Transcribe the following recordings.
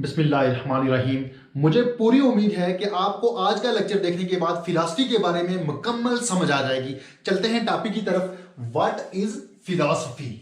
बिस्मिल्लाहिर्रहमानिर्रहीम। मुझे पूरी उम्मीद है कि आपको आज का लेक्चर देखने के बाद फिलॉसफी के बारे में मुकम्मल समझ आ जाएगी। चलते हैं टॉपिक की तरफ। What is philosophy.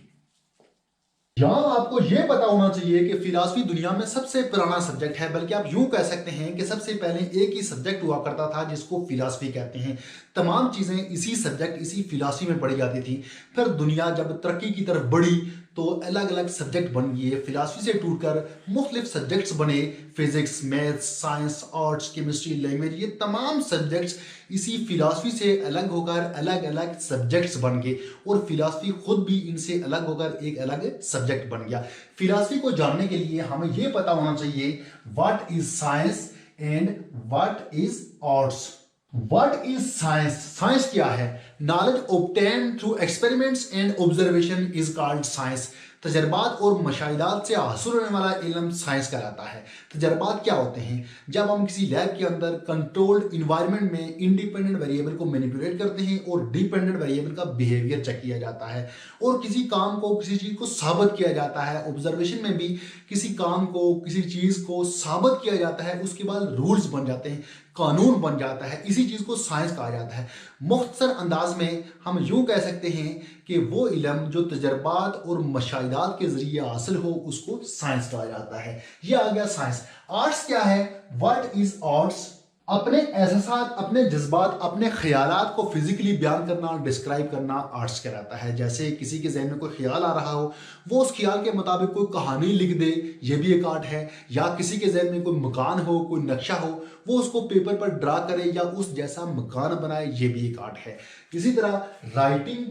यहाँ आपको यह पता होना चाहिए कि फिलॉसफी दुनिया में सबसे पुराना सब्जेक्ट है, बल्कि आप यूं कह सकते हैं कि सबसे पहले एक ही सब्जेक्ट हुआ करता था जिसको फिलॉसफी कहते हैं। तमाम चीज़ें इसी सब्जेक्ट इसी फिलॉसफी में पढ़ी जाती थी। फिर दुनिया जब तरक्की की तरफ बढ़ी तो अलग अलग सब्जेक्ट बन गए, फिलॉसफी से टूटकर मुख्तलिफ सब्जेक्ट्स बने। Physics, maths, science, arts, chemistry, language, ये तमाम सब्जेक्ट्स इसी फिलॉसफी से अलग होकर अलग अलग सब्जेक्ट्स बन गए और फिलॉसफी खुद भी इनसे अलग होकर एक अलग सब्जेक्ट बन गया। फिलॉसफी को जानने के लिए हमें यह पता होना चाहिए what is science and what is arts. What is science? Science क्या है? Knowledge obtain through experiments and observation is called science. तजर्बात और मशाहिदात से हासिल होने वाला इल्म साइंस कहलाता है। तजर्बात क्या होते हैं? जब हम किसी लैब के अंदर कंट्रोल्ड इन्वायरमेंट में इंडिपेंडेंट वेरिएबल को मैनिपुलेट करते हैं और डिपेंडेंट वेरिएबल का बिहेवियर चेक किया जाता है और किसी काम को किसी चीज़ को साबित किया जाता है। ऑब्जर्वेशन में भी किसी काम को किसी चीज़ को साबित किया जाता है, उसके बाद रूल्स बन जाते हैं, कानून बन जाता है। इसी चीज़ को साइंस कहा जाता है। मुख्तसर अंदाज में हम यूं कह सकते हैं कि वो इल्म जो तजर्बात और मशाहिदात के जरिए हासिल हो उसको साइंस कहा जाता है। ये आ गया साइंस। आर्ट्स क्या है? What is arts? अपने एहसास, अपने जज्बात, अपने ख्यालात को फिजिकली बयान करना, डिस्क्राइब करना आर्ट्स कहलाता है। जैसे किसी के जहन में कोई ख्याल आ रहा हो, वो उस ख्याल के मुताबिक कोई कहानी लिख दे, ये भी एक आर्ट है। या किसी के जहन में कोई मकान हो, कोई नक्शा हो, वो उसको पेपर पर ड्रा करे या उस जैसा मकान बनाए, ये भी एक आर्ट है। इसी तरह राइटिंग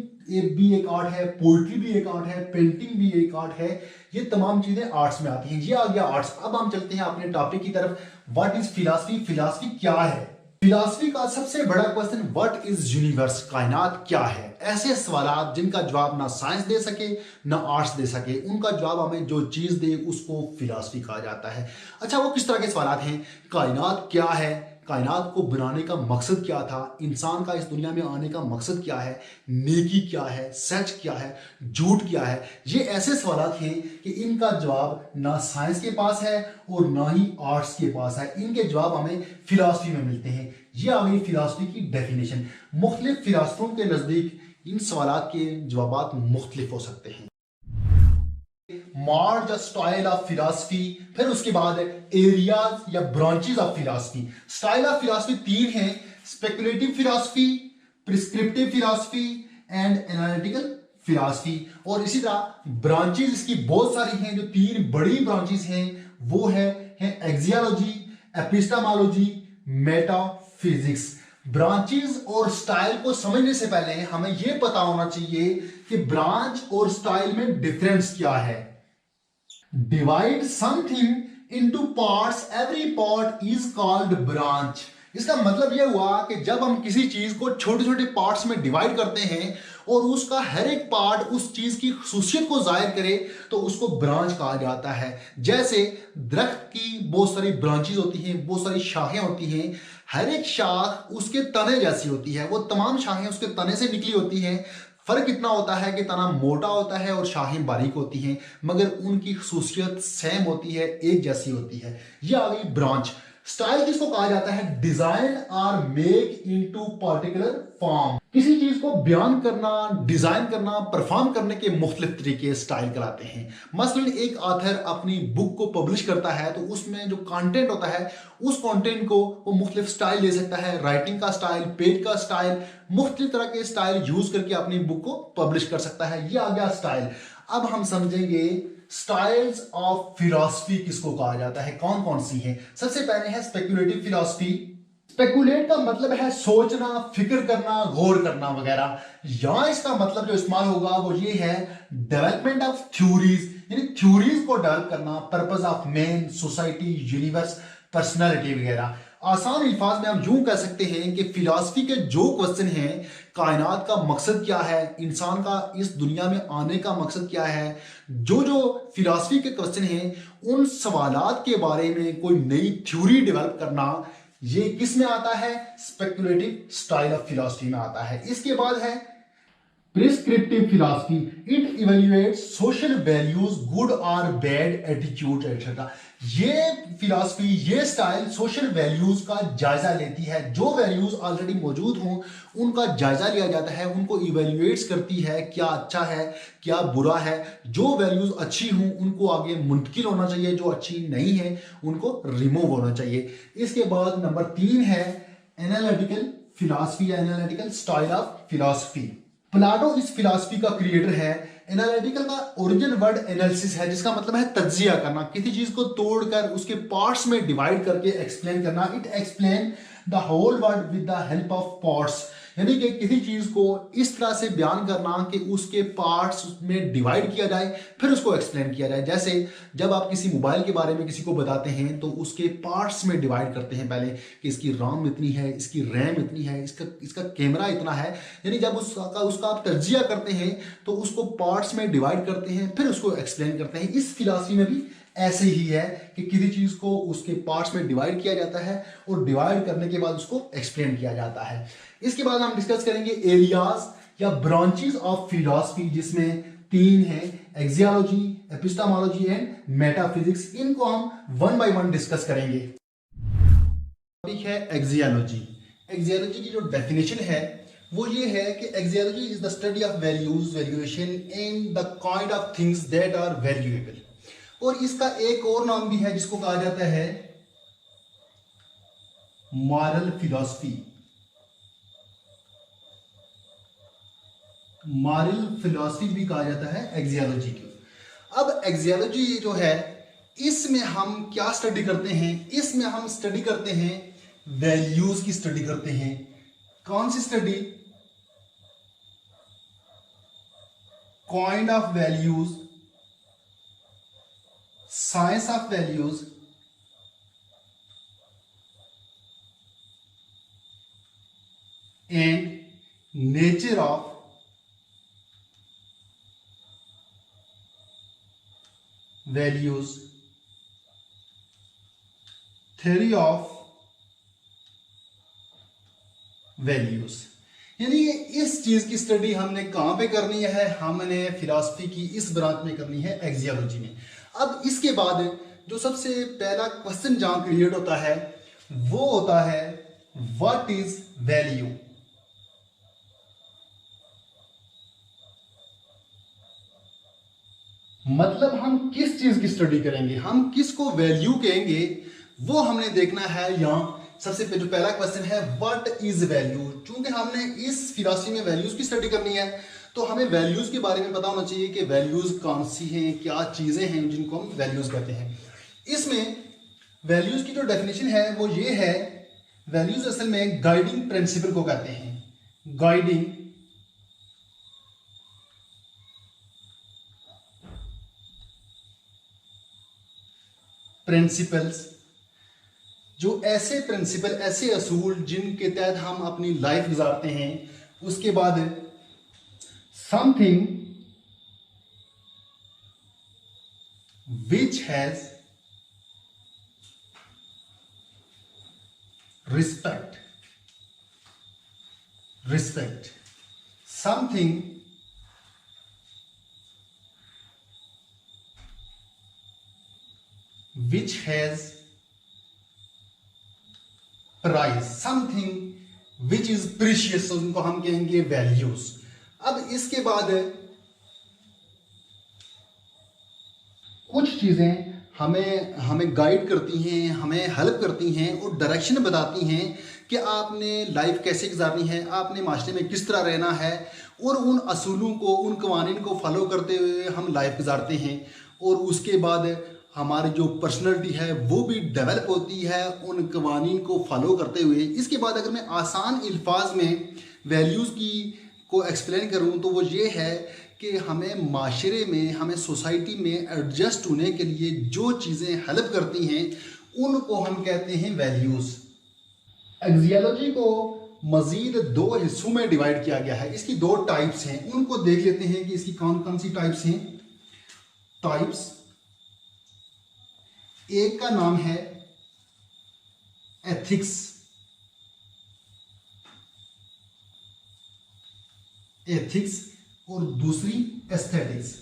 भी एक आर्ट है, पोइट्री भी एक आर्ट है, पेंटिंग भी एक आर्ट है। ये तमाम चीजें आर्ट्स में आती हैं। ये आ गया आर्ट्स। अब हम चलते हैं अपने टॉपिक की तरफ। What is philosophy? फिलॉसफी क्या है? फिलॉसफी का सबसे बड़ा क्वेश्चन व्हाट इज यूनिवर्स, कायनात क्या है। ऐसे सवालात जिनका जवाब ना साइंस दे सके ना आर्ट्स दे सके, उनका जवाब हमें जो चीज दे उसको फिलॉसफी कहा जाता है। अच्छा, वो किस तरह के सवालात हैं? कायनात क्या है? कायनात को बनाने का मकसद क्या था? इंसान का इस दुनिया में आने का मकसद क्या है? नेकी क्या है? सच क्या है? झूठ क्या है? ये ऐसे सवाल हैं कि इनका जवाब ना साइंस के पास है और ना ही आर्ट्स के पास है। इनके जवाब हमें फिलॉसफी में मिलते हैं। ये आ गई फिलॉसफी की डेफिनेशन। मुख्तलिफ फिलॉसफरों के नज़दीक इन सवालात के जवाबात मुख्तलिफ हो सकते हैं। मार्ज स्टाइल ऑफ फिलॉसफी, फिर उसके बाद एरियाज या branches of philosophy. Style of philosophy तीन हैं: speculative philosophy, prescriptive philosophy and analytical philosophy. और इसी तरह ब्रांचेस इसकी बहुत सारी हैं। जो तीन बड़ी ब्रांचेस हैं वो है एक्सियोलॉजी, एपिस्टेमोलॉजी, मेटाफिजिक्स। ब्रांचेस और स्टाइल को समझने से पहले हमें यह पता होना चाहिए कि ब्रांच और स्टाइल में डिफरेंस क्या है। Divide something into parts, every part is called branch. इसका मतलब यह हुआ कि जब हम किसी चीज को छोटे छोटे पार्ट्स में डिवाइड करते हैं और उसका हर एक पार्ट उस चीज की खुसूसियत को जाहिर करे तो उसको ब्रांच कहा जाता है। जैसे दरख्त की बहुत सारी ब्रांचेस होती हैं, बहुत सारी शाखें होती हैं। हर एक शाख उसके तने जैसी होती है, वो तमाम शाखें उसके तने से निकली होती हैं। फर्क इतना होता है कि तना मोटा होता है और शाखें बारीक होती हैं, मगर उनकी खुसूसियत सेम होती है, एक जैसी होती है। यह आ गई ब्रांच। स्टाइल किसको कहा जाता है? डिजाइन और मेक इनटू पर्टिकुलर फॉर्म। किसी चीज को बयान करना, डिजाइन करना, परफॉर्म करने के मुख्तलिफ तरीके स्टाइल कहलाते हैं। मसलन एक ऑथर अपनी बुक को पब्लिश करता है तो उसमें जो कंटेंट होता है उस कंटेंट को वो मुख्तलिफ स्टाइल ले सकता है। राइटिंग का स्टाइल, पेज का स्टाइल, मुख्तलिफ तरह के स्टाइल यूज करके अपनी बुक को पब्लिश कर सकता है। ये आ गया स्टाइल। अब हम समझेंगे स्टाइल्स ऑफ फिलॉसफी किसको कहा जाता है, कौन कौन सी हैं। सबसे पहले है स्पेकुलेटिव फिलॉसफी। स्पेकुलेट का मतलब है सोचना, फिक्र करना, गौर करना वगैरह। यहां इसका मतलब जो इस्तेमाल होगा वो ये है डेवलपमेंट ऑफ थ्योरीज, यानी थ्योरीज को डेवलप करना, purpose of man, society, universe, personality वगैरह। आसान अल्फाज में हम यूं कह सकते हैं कि फिलॉसफी के जो क्वेश्चन हैं, कायनात का मकसद क्या है, इंसान का इस दुनिया में आने का मकसद क्या है, जो जो फिलॉसफी के क्वेश्चन हैं उन सवालात के बारे में कोई नई थ्योरी डेवलप करना, ये किस में आता है? स्पेकुलेटिव स्टाइल ऑफ फिलॉसफी में आता है। इसके बाद है prescriptive philosophy. It evaluates social values, good और बैड एटीट्यूड एटसेट्रा। ये फिलॉसफी, ये स्टाइल सोशल वैल्यूज का जायजा लेती है। जो वैल्यूज ऑलरेडी मौजूद हों उनका जायजा लिया जाता है, उनको इवेल्युएट्स करती है, क्या अच्छा है क्या बुरा है। जो वैल्यूज अच्छी हों उनको आगे मुंतकिल होना चाहिए, जो अच्छी नहीं है उनको रिमूव होना चाहिए। इसके बाद नंबर 3 है एनालिटिकल फिलॉसफी या analytical style of philosophy. Plato इस फिलॉसफी का क्रिएटर है। एनालिटिकल का ओरिजिन वर्ड एनालिसिस है, जिसका मतलब है तज्जिया करना, किसी चीज को तोड़कर उसके पार्ट्स में डिवाइड करके एक्सप्लेन करना। It explain the whole word with the help of parts, यानी कि किसी चीज को इस तरह से बयान करना कि उसके पार्ट्स में डिवाइड किया जाए फिर उसको एक्सप्लेन किया जाए। जैसे जब आप किसी मोबाइल के बारे में किसी को बताते हैं तो उसके पार्ट्स में डिवाइड करते हैं पहले, कि इसकी रॉम इतनी है, इसकी रैम इतनी है, इसका कैमरा इतना है। यानी जब उसका आप तज्जिया करते हैं तो उसको पार्ट्स में डिवाइड करते हैं फिर उसको एक्सप्लेन करते हैं। इस फिलॉसफी में भी ऐसे ही है कि किसी चीज को उसके पार्ट्स में डिवाइड किया जाता है और डिवाइड करने के बाद उसको एक्सप्लेन किया जाता है। इसके बाद हम डिस्कस करेंगे एरियाज या ब्रांचेस ऑफ फिलॉसफी, जिसमें 3 हैं, एक्सियोलॉजी, एपिस्टेमोलॉजी एंड मेटाफिजिक्स। इनको हम वन बाय वन डिस्कस करेंगे। टॉपिक है एक्सियोलॉजी। एक्सियोलॉजी की जो डेफिनेशन है वो ये है कि axiology is the study of values, valuation and the kind of things that are valuable. और इसका एक और नाम भी है जिसको कहा जाता है मॉरल फिलॉसफी। मॉरल फिलॉसफी भी कहा जाता है एक्सियोलॉजी की। अब एक्सियोलॉजी जो है इसमें हम क्या स्टडी करते हैं? इसमें हम स्टडी करते हैं वैल्यूज की स्टडी करते हैं। कौन सी study? Kind of values, science of values and nature of values, theory of values. यानी इस चीज की स्टडी हमने कहां पे करनी है? हमने फिलॉसफी की इस ब्रांच में करनी है, एक्सियोलॉजी में। अब इसके बाद जो सबसे पहला क्वेश्चन जहां क्रिएट होता है वो होता है व्हाट इज वैल्यू। मतलब हम किस चीज की स्टडी करेंगे, हम किसको वैल्यू कहेंगे, वो हमने देखना है। यहां सबसे जो पहला क्वेश्चन है व्हाट इज वैल्यू। चूंकि हमने इस फिलॉसफी में वैल्यूज की स्टडी करनी है तो हमें वैल्यूज के बारे में पता होना चाहिए कि वैल्यूज कौन सी हैं, क्या चीजें हैं जिनको हम वैल्यूज कहते हैं। इसमें वैल्यूज की जो डेफिनेशन है वो ये है, वैल्यूज असल में गाइडिंग प्रिंसिपल को कहते हैं। गाइडिंग प्रिंसिपल्स, जो ऐसे प्रिंसिपल, ऐसे असूल जिनके तहत हम अपनी लाइफ गुजारते हैं। उसके बाद something which has respect, something which has price, something which is precious, तो उनको हम कहेंगे वैल्यूज। अब इसके बाद कुछ चीजें हमें गाइड करती हैं, हमें हेल्प करती हैं और डायरेक्शन बताती हैं कि आपने लाइफ कैसे गुजारनी है, आपने माशरे में किस तरह रहना है। और उन असूलों को, उन कवानीन को फॉलो करते हुए हम लाइफ गुजारते हैं। और उसके बाद हमारी जो पर्सनैलिटी है वो भी डेवलप होती है उन कवानीन को फॉलो करते हुए। इसके बाद अगर मैं आसान अल्फाज में वैल्यूज़ को एक्सप्लेन करूँ तो वो ये है कि हमें माशरे में, हमें सोसाइटी में एडजस्ट होने के लिए जो चीज़ें हेल्प करती हैं उनको हम कहते हैं वैल्यूज़। एक्सियोलॉजी को मज़ीद 2 हिस्सों में डिवाइड किया गया है। इसकी 2 टाइप्स हैं, उनको देख लेते हैं कि इसकी कौन कौन सी टाइप्स हैं। टाइप्स, एक का नाम है एथिक्स, और दूसरी एस्थेटिक्स।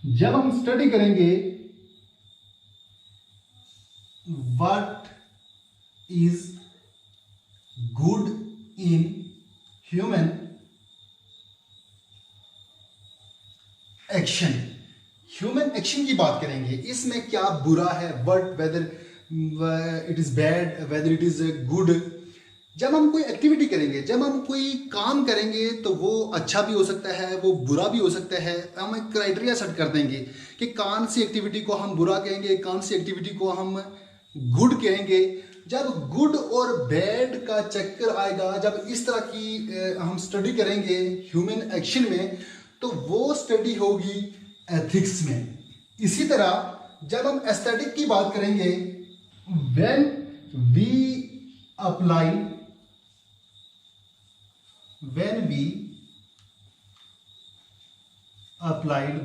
जब हम स्टडी करेंगे what is good in human action, human action की बात करेंगे, इसमें क्या बुरा है, what whether it is bad, whether it is good. जब हम कोई एक्टिविटी करेंगे, जब हम कोई काम करेंगे तो वो अच्छा भी हो सकता है, वो बुरा भी हो सकता है। हम एक क्राइटेरिया सेट कर देंगे कि कौन सी एक्टिविटी को हम बुरा कहेंगे, कौन सी एक्टिविटी को हम गुड कहेंगे। जब गुड और बैड का चक्कर आएगा, जब इस तरह की हम स्टडी करेंगे ह्यूमन एक्शन में, तो वो स्टडी होगी एथिक्स में। इसी तरह जब हम एस्थेटिक की बात करेंगे, when we apply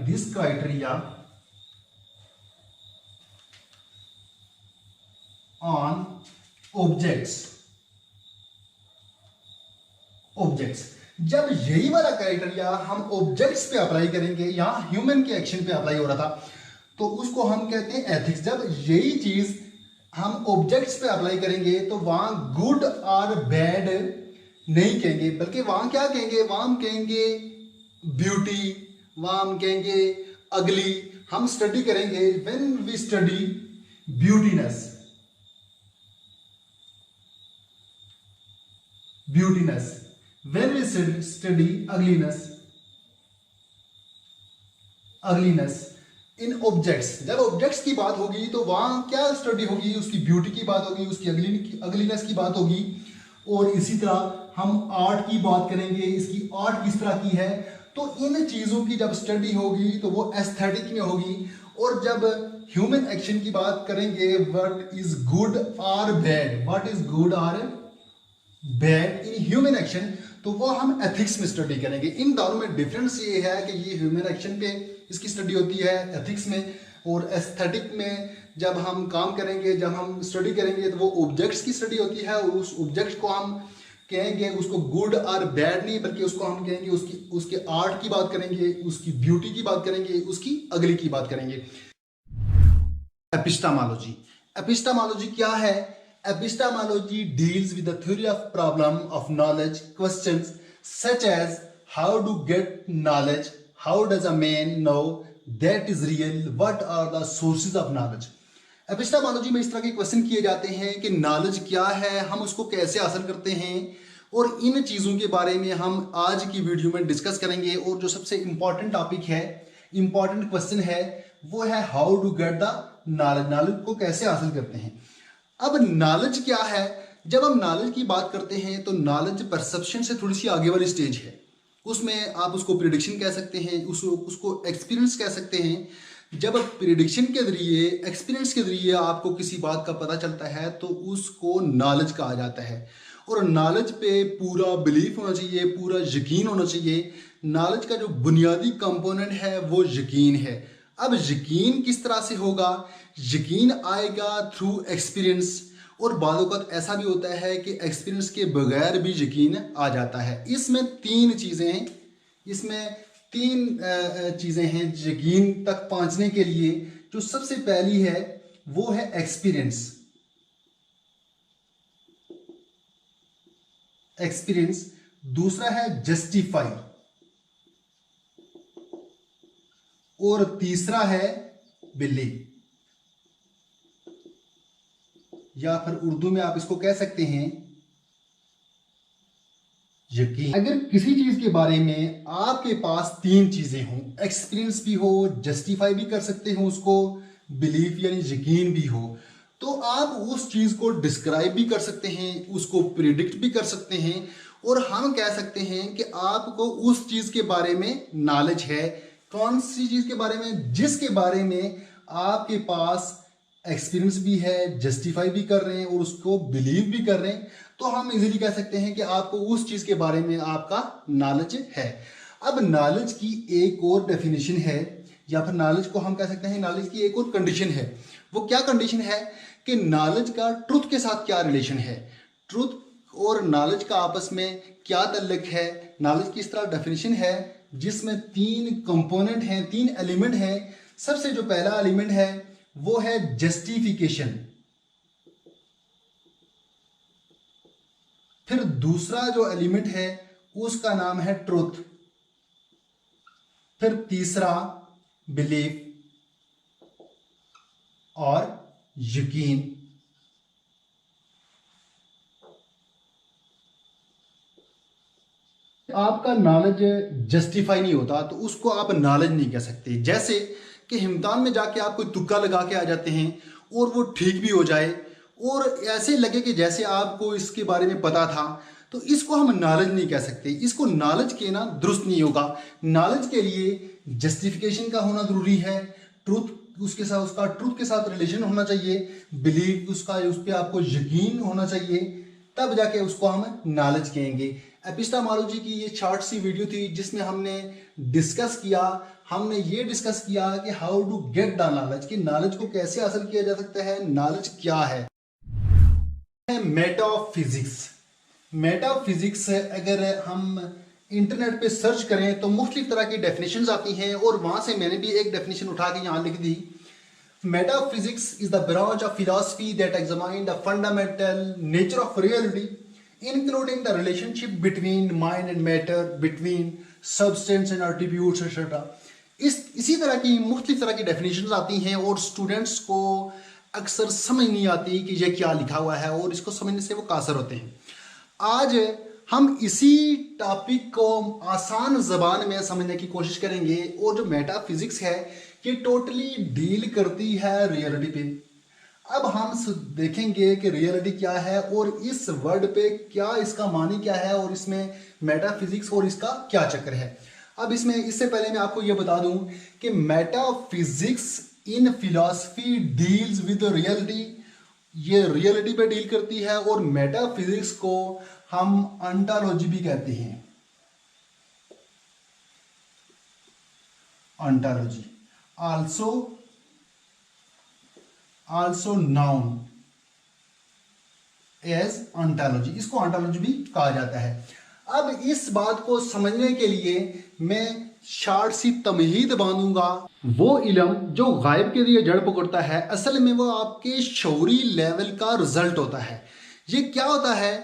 this criteria on objects, जब यही वाला क्राइटेरिया हम ऑब्जेक्ट्स पे अप्लाई करेंगे, यहां ह्यूमन के एक्शन पे अप्लाई हो रहा था, तो उसको हम कहते हैं एथिक्स। जब यही चीज हम ऑब्जेक्ट्स पे अप्लाई करेंगे तो वहां गुड और बैड नहीं कहेंगे, बल्कि वहां क्या कहेंगे, वहां हम कहेंगे ब्यूटी, वहां हम कहेंगे अगली। हम स्टडी करेंगे when we study beautyness, when we study ugliness in objects. जब ऑब्जेक्ट्स की बात होगी तो वहां क्या स्टडी होगी, उसकी ब्यूटी की बात होगी, उसकी अगलीनेस की बात होगी। और इसी तरह हम आर्ट की बात करेंगे, इसकी आर्ट किस तरह की है। तो इन चीजों की जब स्टडी होगी तो वो एस्थेटिक में होगी। और जब ह्यूमन एक्शन की बात करेंगे, व्हाट इज गुड और बैड इन ह्यूमन एक्शन, तो वो हम एथिक्स में स्टडी करेंगे। इन दोनों में डिफरेंस ये है कि ये ह्यूमन एक्शन पे इसकी स्टडी होती है एथिक्स में, और एस्थेटिक में जब हम काम करेंगे, जब हम स्टडी करेंगे, तो वो ऑब्जेक्ट्स की स्टडी होती है। और उस ऑब्जेक्ट को हम कहेंगे उसको गुड और बैड नहीं, बल्कि उसको हम कहेंगे उसके आर्ट की बात करेंगे, उसकी ब्यूटी की बात करेंगे, उसकी अगली की बात करेंगे। एपिस्टेमोलॉजी क्या है? Epistemology deals with the theory of problem of knowledge questions such as how to get knowledge, how does a man know that is real, what are the sources of knowledge. Epistemology में इस तरह के question किए जाते हैं कि knowledge क्या है, हम उसको कैसे हासिल करते हैं, और इन चीज़ों के बारे में हम आज की वीडियो में डिस्कस करेंगे। और जो सबसे इंपॉर्टेंट टॉपिक है, इंपॉर्टेंट क्वेश्चन है, वो है how to get the knowledge, knowledge को कैसे हासिल करते हैं। अब नॉलेज क्या है? जब हम नॉलेज की बात करते हैं तो नॉलेज परसेप्शन से थोड़ी सी आगे वाली स्टेज है। उसमें आप उसको प्रिडिक्शन कह सकते हैं, उसको एक्सपीरियंस कह सकते हैं। जब प्रिडिक्शन के जरिए, एक्सपीरियंस के जरिए आपको किसी बात का पता चलता है तो उसको नॉलेज कहा जाता है। और नॉलेज पे पूरा बिलीफ होना चाहिए, पूरा यकीन होना चाहिए। नॉलेज का जो बुनियादी कंपोनेंट है वो यकीन है। अब यकीन किस तरह से होगा? यकीन आएगा थ्रू एक्सपीरियंस। और बालों का ऐसा भी होता है कि एक्सपीरियंस के बगैर भी यकीन आ जाता है। इसमें तीन चीज़ें हैं यकीन तक पहुंचने के लिए। जो सबसे पहली है वो है एक्सपीरियंस। दूसरा है जस्टिफाई, और तीसरा है बिलीव, या फिर उर्दू में आप इसको कह सकते हैं यकीन। अगर किसी चीज के बारे में आपके पास तीन चीजें हों, एक्सपीरियंस भी हो, जस्टिफाई भी कर सकते हो उसको, बिलीफ यानी यकीन भी हो, तो आप उस चीज को डिस्क्राइब भी कर सकते हैं, उसको प्रिडिक्ट भी कर सकते हैं। और हम कह सकते हैं कि आपको उस चीज के बारे में नॉलेज है। कौन सी चीज के बारे में? जिसके बारे में आपके पास एक्सपीरियंस भी है, जस्टिफाई भी कर रहे हैं और उसको बिलीव भी कर रहे हैं, तो हम इजीली कह सकते हैं कि आपको उस चीज के बारे में आपका नॉलेज है। अब नॉलेज की एक और डेफिनेशन है, या फिर नॉलेज को हम कह सकते हैं नॉलेज की एक और कंडीशन है। वो क्या कंडीशन है कि नॉलेज का ट्रुथ के साथ क्या रिलेशन है, ट्रुथ और नॉलेज का आपस में क्या ताल्लुक है। नॉलेज की इस तरह डेफिनेशन है जिसमें 3 कंपोनेंट हैं, 3 एलिमेंट हैं। सबसे जो पहला एलिमेंट है वो है जस्टिफिकेशन, फिर दूसरा जो एलिमेंट है उसका नाम है ट्रुथ, फिर तीसरा बिलीफ और यकीन। आपका नॉलेज जस्टिफाई नहीं होता तो उसको आप नॉलेज नहीं कह सकते। जैसे कि इम्तिहान में जाके आप कोई तुक्का लगा के आ जाते हैं और वो ठीक भी हो जाए और ऐसे लगे कि जैसे आपको इसके बारे में पता था, तो इसको हम नॉलेज नहीं कह सकते। इसको नॉलेज कहना दुरुस्त नहीं होगा। नॉलेज के लिए जस्टिफिकेशन का होना जरूरी है, ट्रूथ उसके साथ, उसका ट्रूथ के साथ रिलेशन होना चाहिए, बिलीफ उसका, उस पर आपको यकीन होना चाहिए, तब जाके उसको हम नॉलेज कहेंगे। एपिस्टेमोलॉजी की ये शॉर्ट सी वीडियो थी जिसमें हमने ये डिस्कस किया कि how to get the knowledge, कि नॉलेज को कैसे हासिल किया जा सकता है, नॉलेज क्या है। मेटाफिजिक्स अगर हम इंटरनेट पे सर्च करें तो मुख्तलिफ तरह की डेफिनेशंस आती हैं और वहां से मैंने भी एक डेफिनेशन उठा के यहाँ लिख दी। Metaphysics is the branch of philosophy that examines the fundamental nature of reality, including the relationship between mind and matter, between substance and attributes, etc. इसी तरह की मुख्तलिफ तरह की डेफिनेशंस आती हैं और स्टूडेंट्स को अक्सर समझ नहीं आती कि ये क्या लिखा हुआ है और इसको समझने से वो कासर होते हैं। आज हम इसी टॉपिक को आसान ज़बान में समझने की कोशिश करेंगे और जो मेटाफिजिक्स है ये टोटली डील करती है रियलिटी पे। अब हम देखेंगे कि रियलिटी क्या है और इस वर्ड पे क्या इसका मानी क्या है और इसमें मेटाफिजिक्स और इसका क्या चक्कर है। अब इससे पहले मैं आपको ये बता दूं कि metaphysics in philosophy deals with reality, ये रियलिटी पे डील करती है और मेटाफिजिक्स को हम ऑन्टोलॉजी भी कहते हैं। Ontology also known as ontology, इसको ऑन्टोलॉजी भी कहा जाता है। अब इस बात को समझने के लिए मैं शॉर्ट सी तमहीद बांधूंगा। वो इल्म जो गायब के लिए जड़ पकड़ता है, असल में वो आपके शऊरी लेवल का रिजल्ट होता है। ये क्या होता है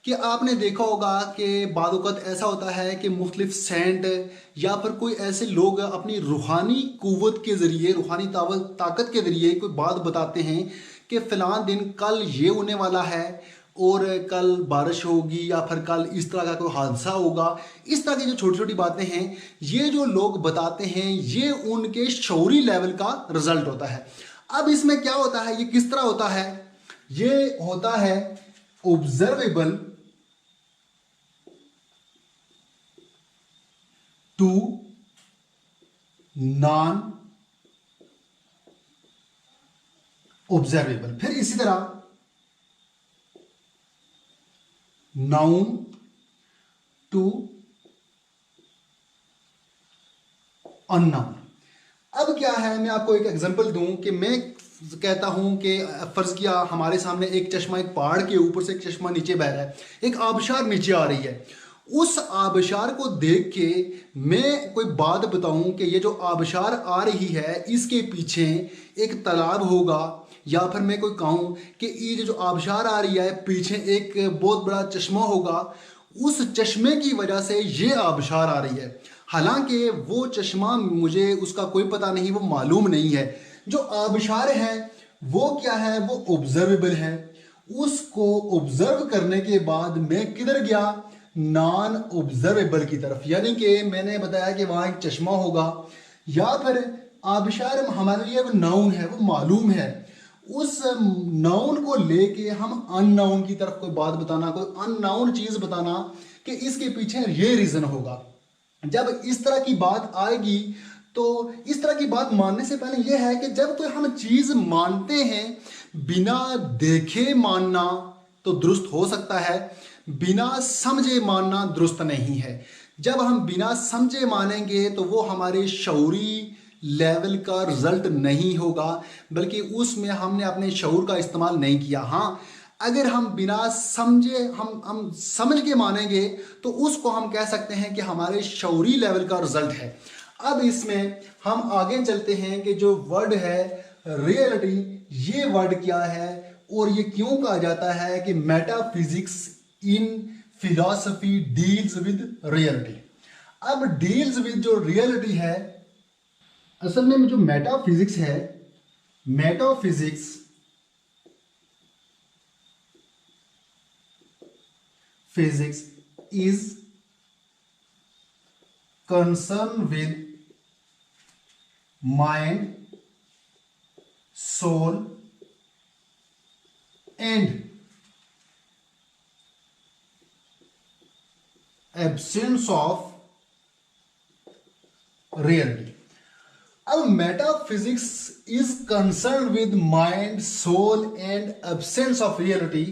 कि आपने देखा होगा कि बाद वक़्त ऐसा होता है कि मुख्तलिफ सेंट या फिर कोई ऐसे लोग अपनी रूहानी कुव्वत के ज़रिए, रूहानी ताकत के ज़रिए कोई बात बताते हैं कि फ़लाँ दिन कल ये होने वाला है और कल बारिश होगी या फिर कल इस तरह का कोई हादसा होगा। इस तरह की जो छोटी छोटी बातें हैं ये जो लोग बताते हैं ये उनके शऊरी लेवल का रिजल्ट होता है। अब इसमें क्या होता है, ये किस तरह होता है, ये होता है ऑब्जर्वेबल टू नॉन ऑब्जर्वेबल, फिर इसी तरह नाउन टू अननाउन। अब क्या है, मैं आपको एक एग्जांपल दूं कि मैं कहता हूं कि फर्ज किया हमारे सामने एक चश्मा, एक पहाड़ के ऊपर से एक चश्मा नीचे बह रहा है, एक आबशार नीचे आ रही है। उस आबशार को देख के मैं कोई बात बताऊं कि ये जो आबशार आ रही है इसके पीछे एक तालाब होगा, या फिर मैं कोई कहूं कि ये जो आबशार आ रही है पीछे एक बहुत बड़ा चश्मा होगा, उस चश्मे की वजह से ये आबशार आ रही है। हालांकि वो चश्मा मुझे उसका कोई पता नहीं, वो मालूम नहीं है। जो आबशार है वो क्या है, वो ऑब्जर्वेबल है। उसको ऑब्जर्व करने के बाद मैं किधर गया, नॉन ऑब्जर्वेबल की तरफ। यानी कि मैंने बताया कि वहाँ एक चश्मा होगा या फिर आबशार हमारे लिए वो नाउन है, वो मालूम है। उस नाउन को लेके हम अननाउन की तरफ कोई बात बताना, कोई अननाउन चीज़ बताना कि इसके पीछे ये रीज़न होगा। जब इस तरह की बात आएगी तो इस तरह की बात मानने से पहले यह है कि जब कोई हम चीज़ मानते हैं, बिना देखे मानना तो दुरुस्त हो सकता है, बिना समझे मानना दुरुस्त नहीं है। जब हम बिना समझे मानेंगे तो वो हमारे शऊरी लेवल का रिजल्ट नहीं होगा, बल्कि उसमें हमने अपने शऊर का इस्तेमाल नहीं किया। हाँ, अगर हम बिना समझे हम समझ के मानेंगे तो उसको हम कह सकते हैं कि हमारे शऊरी लेवल का रिजल्ट है। अब इसमें हम आगे चलते हैं कि जो वर्ड है रियलिटी, ये वर्ड क्या है और ये क्यों कहा जाता है कि metaphysics in philosophy deals with reality. अब डील्स विद जो रियलिटी है, असल में जो मेटाफिजिक्स है, metaphysics physics is concerned with mind, soul and absence of reality. अब metaphysics is concern with mind, soul and absence of reality.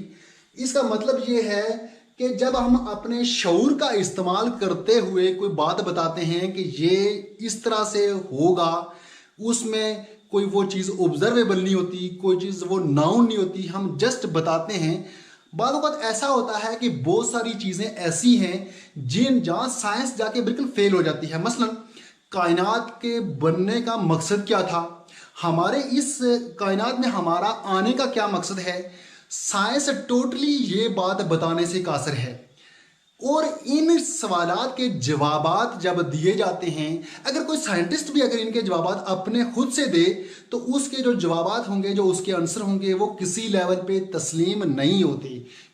इसका मतलब ये है कि जब हम अपने शऊर का इस्तेमाल करते हुए कोई बात बताते हैं कि ये इस तरह से होगा, उसमें कोई वो चीज़ ऑब्जर्वेबल नहीं होती, कोई चीज़ वो नाउन नहीं होती, हम जस्ट बताते हैं। बाद वक्त ऐसा होता है कि बहुत सारी चीज़ें ऐसी हैं जहाँ साइंस जाके बिल्कुल फेल हो जाती है। मसलन कायनात के बनने का मकसद क्या था, हमारे इस कायनात में हमारा आने का क्या मकसद है, साइंस टोटली ये बात बताने से कासर है। और इन सवालात के जवाबात जब दिए जाते हैं, अगर कोई साइंटिस्ट भी अगर इनके जवाबात अपने खुद से दे तो उसके जो जवाबात होंगे, जो उसके आंसर होंगे, वो किसी लेवल पे तस्लीम नहीं होते।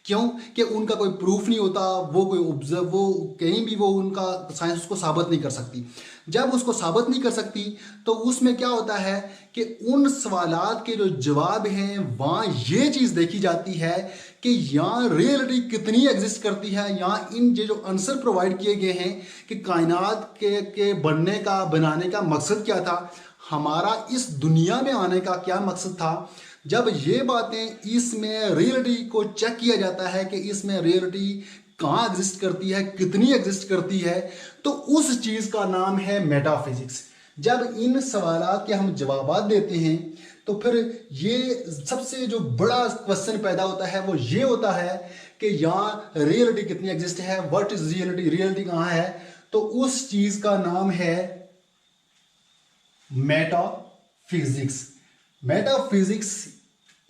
क्यों? कि उनका कोई प्रूफ नहीं होता, वो कोई वो कहीं भी वो उनका साइंस उसको साबित नहीं कर सकती। जब उसको साबित नहीं कर सकती तो उसमें क्या होता है कि उन सवालात के जो जवाब हैं वहाँ ये चीज़ देखी जाती है कि यहाँ रियलिटी कितनी एग्जिस्ट करती है। यहाँ इन जो आंसर प्रोवाइड किए गए हैं कि कायनात के बनने का, बनाने का मकसद क्या था, हमारा इस दुनिया में आने का क्या मकसद था। जब ये बातें इसमें रियलिटी को चेक किया जाता है कि इसमें रियलिटी कहाँ एग्जिस्ट करती है, कितनी एग्जिस्ट करती है, तो उस चीज़ का नाम है मेटाफिजिक्स। जब इन सवालात के हम जवाबात देते हैं तो फिर ये सबसे जो बड़ा क्वेश्चन पैदा होता है वो ये होता है कि यहाँ रियलिटी कितनी एग्जिस्ट है, व्हाट इज रियलिटी, रियलिटी कहाँ है, तो उस चीज़ का नाम है metaphysics. Metaphysics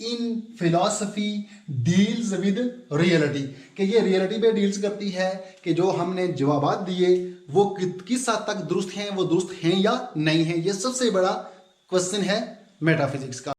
in philosophy deals with reality, कि ये रियलिटी पे डील्स करती है कि जो हमने जवाबात दिए वो किस हद तक दुरुस्त हैं, वो दुरुस्त हैं या नहीं है। ये सबसे बड़ा क्वेश्चन है मेटाफिजिक्स का।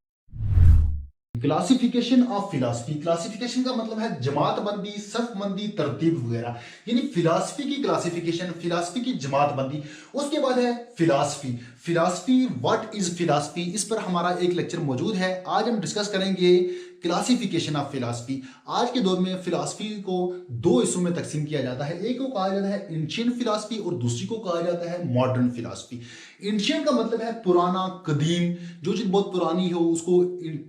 क्लासिफिकेशन ऑफ फिलॉसफी, क्लासिफिकेशन का मतलब है जमात बंदी, सफ बंदी, तरतीब वगैरह, यानी फिलॉसफी की क्लासिफिकेशन, फिलॉसफी की जमात बंदी। उसके बाद है philosophy. Philosophy, what is philosophy, इस पर हमारा एक लेक्चर मौजूद है। आज हम डिस्कस करेंगे क्लासिफिकेशन ऑफ फिलॉसफी। आज के दौर में फिलॉसफी को दो हिस्सों में तकसीम किया जाता है, एक को कहा जाता है एंशिएंट फिलॉसफी और दूसरी को कहा जाता है मॉडर्न फिलॉसफी। एंशिएंट का मतलब है पुराना, कदीम, जो चीज़ बहुत पुरानी हो उसको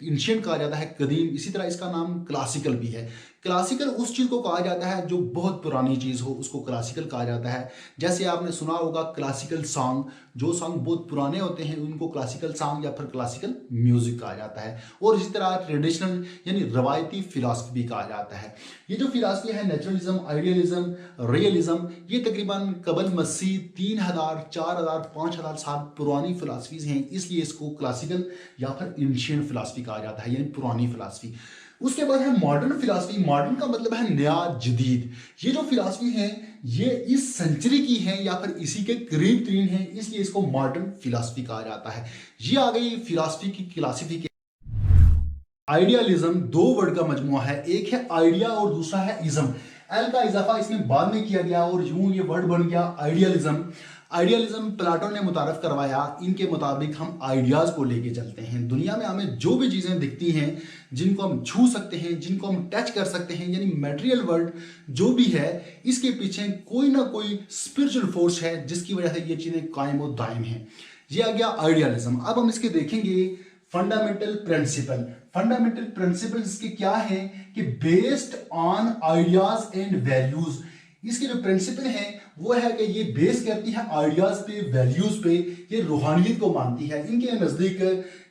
एंशिएंट कहा जाता है, कदीम। इसी तरह इसका नाम क्लासिकल भी है। क्लासिकल उस चीज़ को कहा जाता है जो बहुत पुरानी चीज़ हो, उसको क्लासिकल कहा जाता है। जैसे आपने सुना होगा क्लासिकल सॉन्ग, जो सॉन्ग बहुत पुराने होते हैं उनको क्लासिकल सॉन्ग या फिर क्लासिकल म्यूजिक कहा जाता है। और इसी तरह ट्रेडिशनल यानी रवायती फिलॉसफी भी कहा जाता है। ये जो फिलॉसफी है नेचुरलिज्म, आइडियलिज्म, रियलिज्म, ये तकरीबन कबल मसीह 3000, 4000, 5000 साल पुरानी फिलॉसफीज हैं, इसलिए इसको क्लासिकल या फिर एंशिएंट फिलॉसफी कहा जाता है, यानी पुरानी फिलॉसफी। उसके बाद है मॉडर्न फिलॉसफी। मॉडर्न का मतलब है नया, जदीद। ये जो फिलॉसफी है ये इस सेंचुरी की है या फिर इसी के करीब तरीन है, इसलिए इसको मॉडर्न फिलॉसफी कहा जाता है। ये आ गई फिलॉसफी की क्लासिफिकेशन। आइडियलिज्म दो वर्ड का मजमुआ है, एक है आइडिया और दूसरा है इज्म। एल का इजाफा इसमें बाद में किया गया और यूं ये वर्ड बन गया आइडियलिज्म। आइडियलिज्म प्लाटो ने मुतारफ करवाया। इनके मुताबिक हम आइडियाज़ को लेके चलते हैं। दुनिया में हमें जो भी चीज़ें दिखती हैं, जिनको हम छू सकते हैं, जिनको हम टच कर सकते हैं, यानी मटेरियल वर्ल्ड जो भी है, इसके पीछे कोई ना कोई स्पिरिचुअल फोर्स है जिसकी वजह से ये चीज़ें कायम और दायम हैं। ये आ गया आइडियलिज्म। अब हम इसके देखेंगे फंडामेंटल प्रिंसिपल। फंडामेंटल प्रिंसिपल इसके क्या है कि based on ideas and values. इसके जो प्रिंसिपल है वो है कि ये बेस करती है आइडियाज पे, वैल्यूज पे, ये रूहानियत को मानती है। इनके नजदीक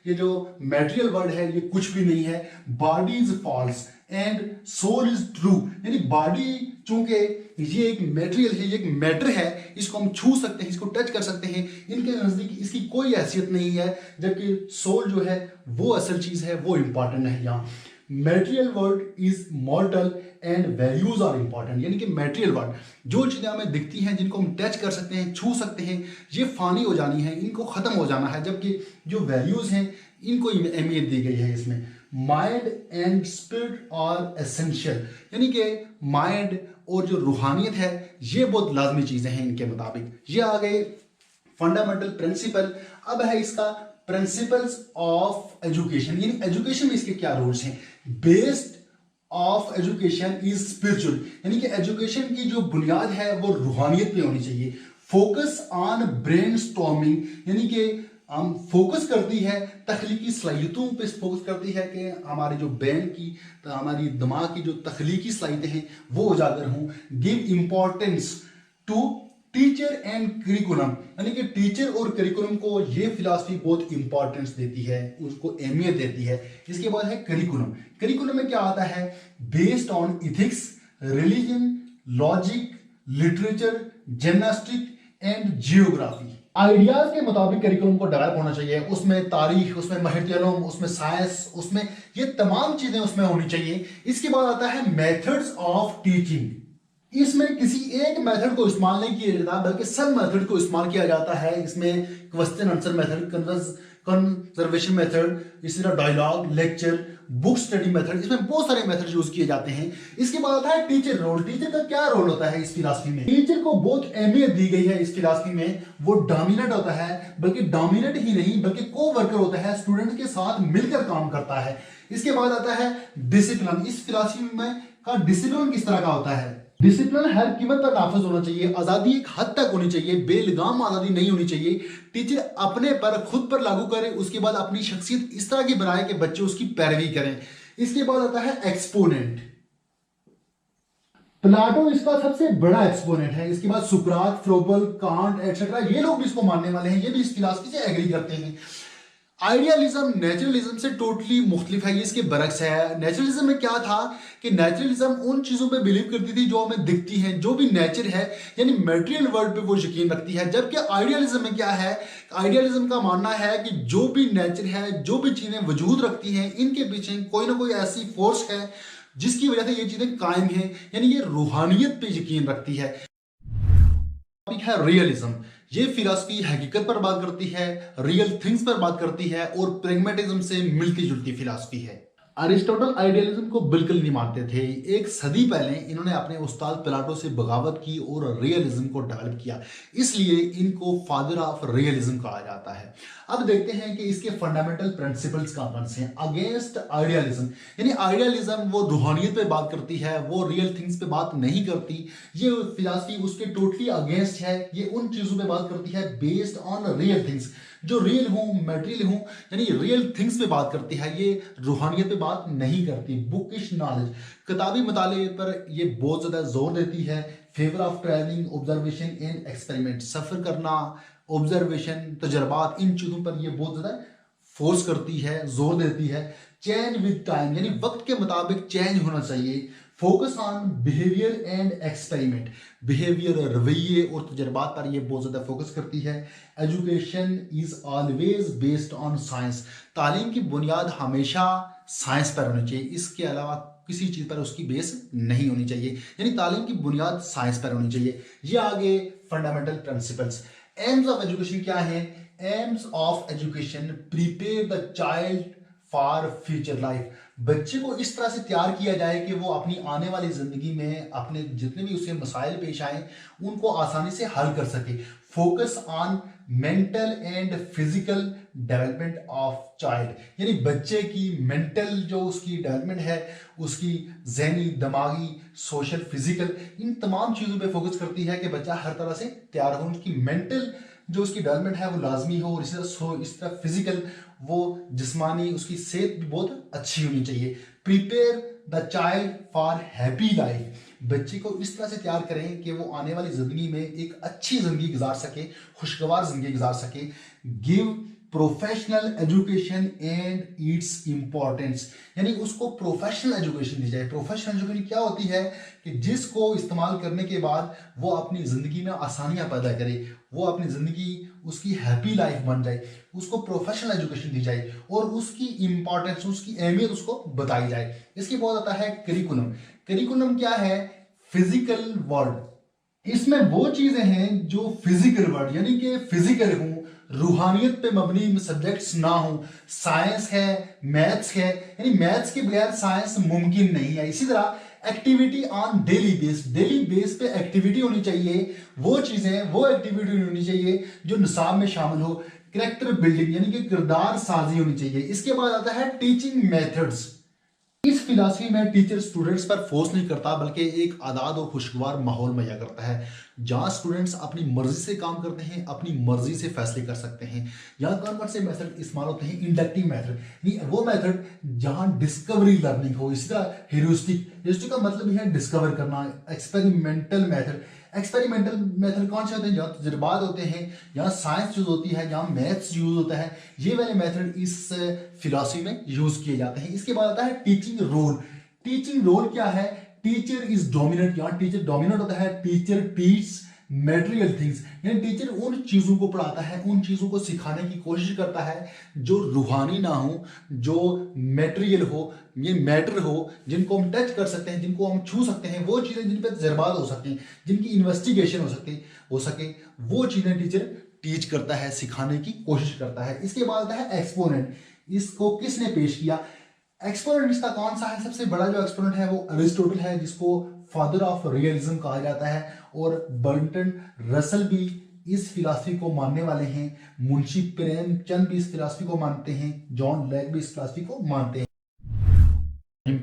ये जो मटेरियल वर्ल्ड है ये कुछ भी नहीं है। Body is false and soul is true. यानी बॉडी चूंकि ये एक मेटेरियल है, ये एक मैटर है, इसको हम छू सकते हैं, इसको टच कर सकते हैं, इनके नजदीक इसकी कोई हैसियत नहीं है, जबकि सोल जो है वो असल चीज है, वो इंपॉर्टेंट है। यहाँ material world is mortal and values are important. यानी कि मेटेरियल वर्ल्ड, जो चीजें हमें दिखती हैं, जिनको हम टच कर सकते हैं, छू सकते हैं, ये फानी हो जानी है, इनको खत्म हो जाना है, जबकि जो वैल्यूज हैं इनको अहमियत दी गई है इसमें। Mind and spirit are essential. यानी कि माइंड और जो रूहानियत है ये बहुत लाजमी चीजें हैं इनके मुताबिक। ये आ गए फंडामेंटल प्रिंसिपल। अब है इसका प्रिंसिपल्स ऑफ एजुकेशन, यानी एजुकेशन में इसके क्या रूल्स हैं। Based of education is spiritual, यानी कि एजुकेशन की जो बुनियाद है वो रूहानियत पे होनी चाहिए। फोकस ऑन ब्रेन स्टॉर्मिंग, यानी कि हम फोकस करती है तख्लीकी सलाहियतों पे फोकस करती है कि हमारे जो ब्रेन की, हमारी दिमाग की जो तख्लीकी सलाहियतें हैं वो उजागर हों। Give importance to teacher and curriculum, यानी कि टीचर और करिकुलम को ये फिलॉसफी बहुत इंपॉर्टेंस देती है, उसको अहमियत देती है। इसके बाद है करिकुलम। करिकुलम में क्या आता है, based on ethics, religion, logic, literature, gymnastic and geography. Ideas के मुताबिक करिकुलम को डेवलप होना चाहिए, उसमें तारीख, उसमें माहिर-ए-इल्म, उसमें साइंस, उसमें ये तमाम चीजें उसमें होनी चाहिए। इसके बाद आता है मेथड्स ऑफ टीचिंग। इसमें किसी एक मेथड को इस्तेमाल नहीं किया जाता बल्कि सब मेथड को इस्तेमाल किया जाता है। इसमें question answer method, conservation method, इसी तरह dialogue, lecture, book study method, इसमें बहुत सारे मेथड यूज किए जाते हैं। इसके बाद आता है टीचर रोल। टीचर का क्या रोल होता है इस फिलॉसफी में? टीचर को बहुत अहमियत दी गई है इस फिलॉसफी में। वो डोमिनेट होता है, बल्कि डोमिनेट ही नहीं बल्कि को वर्कर होता है, स्टूडेंट के साथ मिलकर काम करता है। इसके बाद आता है डिसिप्लिन। इस फिलॉसफी में का डिसिप्लिन किस तरह का होता है? डिसिप्लिन हर कीमत पर नाफिज होना चाहिए, आजादी एक हद तक होनी चाहिए, बेलगाम आजादी नहीं होनी चाहिए। टीचर अपने पर खुद पर लागू करे, उसके बाद अपनी शख्सियत इस तरह की बनाए कि बच्चे उसकी पैरवी करें। इसके बाद आता है एक्सपोनेंट। प्लाटो इसका सबसे बड़ा एक्सपोनेंट है। इसके बाद सुकरात, फ्रोबल, कांट एटसेट्रा, ये लोग भी इसको मानने वाले हैं, ये भी इस फिलॉसफी से एग्री करते हैं। आइडियलिज्म नेचुरलिज्म से टोटली मुख्तलिफ है, ये इसके बरक्स है। नेचुरलिज्म में क्या था कि नेचुरलिज्म उन चीजों पे बिलीव करती थी जो हमें दिखती हैं, जो भी नेचर है, यानी मटेरियल वर्ल्ड पे वो यकीन रखती है। जबकि आइडियलिज्म में क्या है, आइडियलिज्म का मानना है कि जो भी नेचर है, जो भी चीजें वजूद रखती हैं, इनके पीछे कोई ना कोई ऐसी फोर्स है जिसकी वजह से ये चीजें कायम हैं, यानी ये रूहानियत पे यकीन रखती है। है रियलिज्म। ये फिलॉसफी हकीकत पर बात करती है, रियल थिंग्स पर बात करती है और प्रेगमेटिज्म से मिलती जुलती फिलॉसफी है। अरिस्टोटल आइडियलिज्म को बिल्कुल नहीं मानते थे। एक सदी पहले इन्होंने अपने उस्ताद प्लाटो से बगावत की और रियलिज्म को डेवलप किया, इसलिए इनको फादर ऑफ रियलिज्म कहा जाता है। अब देखते हैं कि इसके फंडामेंटल प्रिंसिपल्स कौन से हैं। अगेंस्ट आइडियलिज्म, यानी आइडियलिज्म वो रूहानियत पे बात करती है, वो रियल थिंग्स पे बात नहीं करती। ये फिलॉसफी उसके टोटली अगेंस्ट है, ये उन चीजों पे बात करती है बेस्ड ऑन रियल थिंग्स, जो रियल हूं, मटेरियल हूं, यानी रियल थिंग्स पे बात करती है, ये रूहानियत पे बात नहीं करती। बुकिश नॉलेज, किताबी मुताले पर ये बहुत ज्यादा जोर देती है। Favour of travelling, observation and experiment, सफर करना, ऑब्जर्वेशन, तजर्बात, इन चीजों पर ये बहुत ज्यादा फोर्स करती है, जोर देती है। चेंज विद टाइम, यानी वक्त के मुताबिक चेंज होना चाहिए। Focus on behaviour and experiment, behaviour, रवैये और तजर्बात पर ये बहुत ज़्यादा फोकस करती है। Education is always based on science, तालीम की बुनियाद हमेशा साइंस पर होनी चाहिए, इसके अलावा किसी चीज़ पर उसकी बेस नहीं होनी चाहिए, यानी तालीम की बुनियाद साइंस पर होनी चाहिए। ये आगे fundamental principles. AIIMS of education क्या है? Aims of education prepare the child for future life, बच्चे को इस तरह से तैयार किया जाए कि वो अपनी आने वाली जिंदगी में अपने जितने भी उसे मसाइल पेश आए उनको आसानी से हल कर सके। Focus on mental and physical development of child, यानी बच्चे की मेंटल जो उसकी डेवलपमेंट है, उसकी जहनी, दिमागी, सोशल, फिजिकल, इन तमाम चीज़ों पे फोकस करती है कि बच्चा हर तरह से तैयार हो, उनकी मेंटल जो उसकी डेवलपमेंट है वो लाजमी हो, और इस तरह फिजिकल, वो जिस्मानी, उसकी सेहत भी बहुत अच्छी होनी चाहिए। Prepare the child for happy life, बच्चे को इस तरह से तैयार करें कि वो आने वाली जिंदगी में एक अच्छी जिंदगी गुजार सके, खुशगवार जिंदगी गुजार सके। Give professional education and its importance, यानी उसको प्रोफेशनल एजुकेशन दी जाए। प्रोफेशनल एजुकेशन क्या होती है कि जिसको इस्तेमाल करने के बाद वो अपनी जिंदगी में आसानियां पैदा करे, वो अपनी जिंदगी उसकी हैप्पी लाइफ बन जाए, उसको प्रोफेशनल एजुकेशन दी जाए और उसकी इंपॉर्टेंस, उसकी अहमियत उसको बताई जाए। इसके बाद आता है करिकुलम। करिकुलम क्या है? Physical world. इसमें वो चीजें हैं जो फिजिकल वर्ड यानी कि फिजिकल हूं, रूहानियत पे मबनी सब्जेक्ट्स ना हो। साइंस है, मैथ्स है, यानी मैथ्स के बगैर साइंस मुमकिन नहीं है। इसी तरह एक्टिविटी ऑन डेली बेस पे एक्टिविटी होनी चाहिए। वो चीजें, वो एक्टिविटी होनी चाहिए जो निसाब में शामिल हो। करेक्टर बिल्डिंग यानी कि किरदार साजी होनी चाहिए। इसके बाद आता है टीचिंग मेथड्स। इस फिलॉसफी में टीचर स्टूडेंट्स पर फोर्स नहीं करता बल्कि एक आजाद और खुशगवार माहौल मुहैया करता है जहां स्टूडेंट्स अपनी मर्जी से काम करते हैं, अपनी मर्जी से फैसले कर सकते हैं। यहाँ कौन कौन से मेथड इस्तेमाल होते हैं? इंडक्टिव मेथड, वो मेथड जहां डिस्कवरी लर्निंग हो। इसी तरह हेरिस्टिक का मतलब है डिस्कवर करना। एक्सपेरिमेंटल मेथड, एक्सपेरिमेंटल मेथड कौन से होते हैं? जहाँ तजुर्बात होते हैं, यहाँ साइंस यूज होती है, जहाँ मैथ्स यूज होता है। ये वाले मेथड इस फिलॉसफी में यूज किए जाते हैं। इसके बाद आता है टीचिंग रोल। टीचिंग रोल क्या है? टीचर इज डोमिनेंट, यहाँ टीचर डोमिनेंट होता है। टीचर टीच मेटेरियल थिंग्स, यानी टीचर उन चीजों को पढ़ाता है, उन चीजों को सिखाने की कोशिश करता है जो रूहानी ना हो, जो मेटेरियल हो, ये मैटर हो, जिनको हम टच कर सकते हैं, जिनको हम छू सकते हैं, वो चीजें जिन पर तजर्बात हो सकती हैं, जिनकी इन्वेस्टिगेशन हो सके, वो चीजें टीचर टीच करता है, सिखाने की कोशिश करता है। इसके बाद आता है एक्सपोनेंट। इसको किसने पेश किया? एक्सपोनेंट इसका कौन सा है? सबसे बड़ा जो एक्सपोनेंट है वो अरिस्टोटल है, जिसको फादर ऑफ रियलिज्म कहा जाता है। और बर्टन रसल भी इस फिलॉसफी को मानने वाले हैं। मुंशी प्रेमचंद भी इस फिलॉसफी को मानते हैं। जॉन लैक भी इस फिलॉसफी को मानते हैं।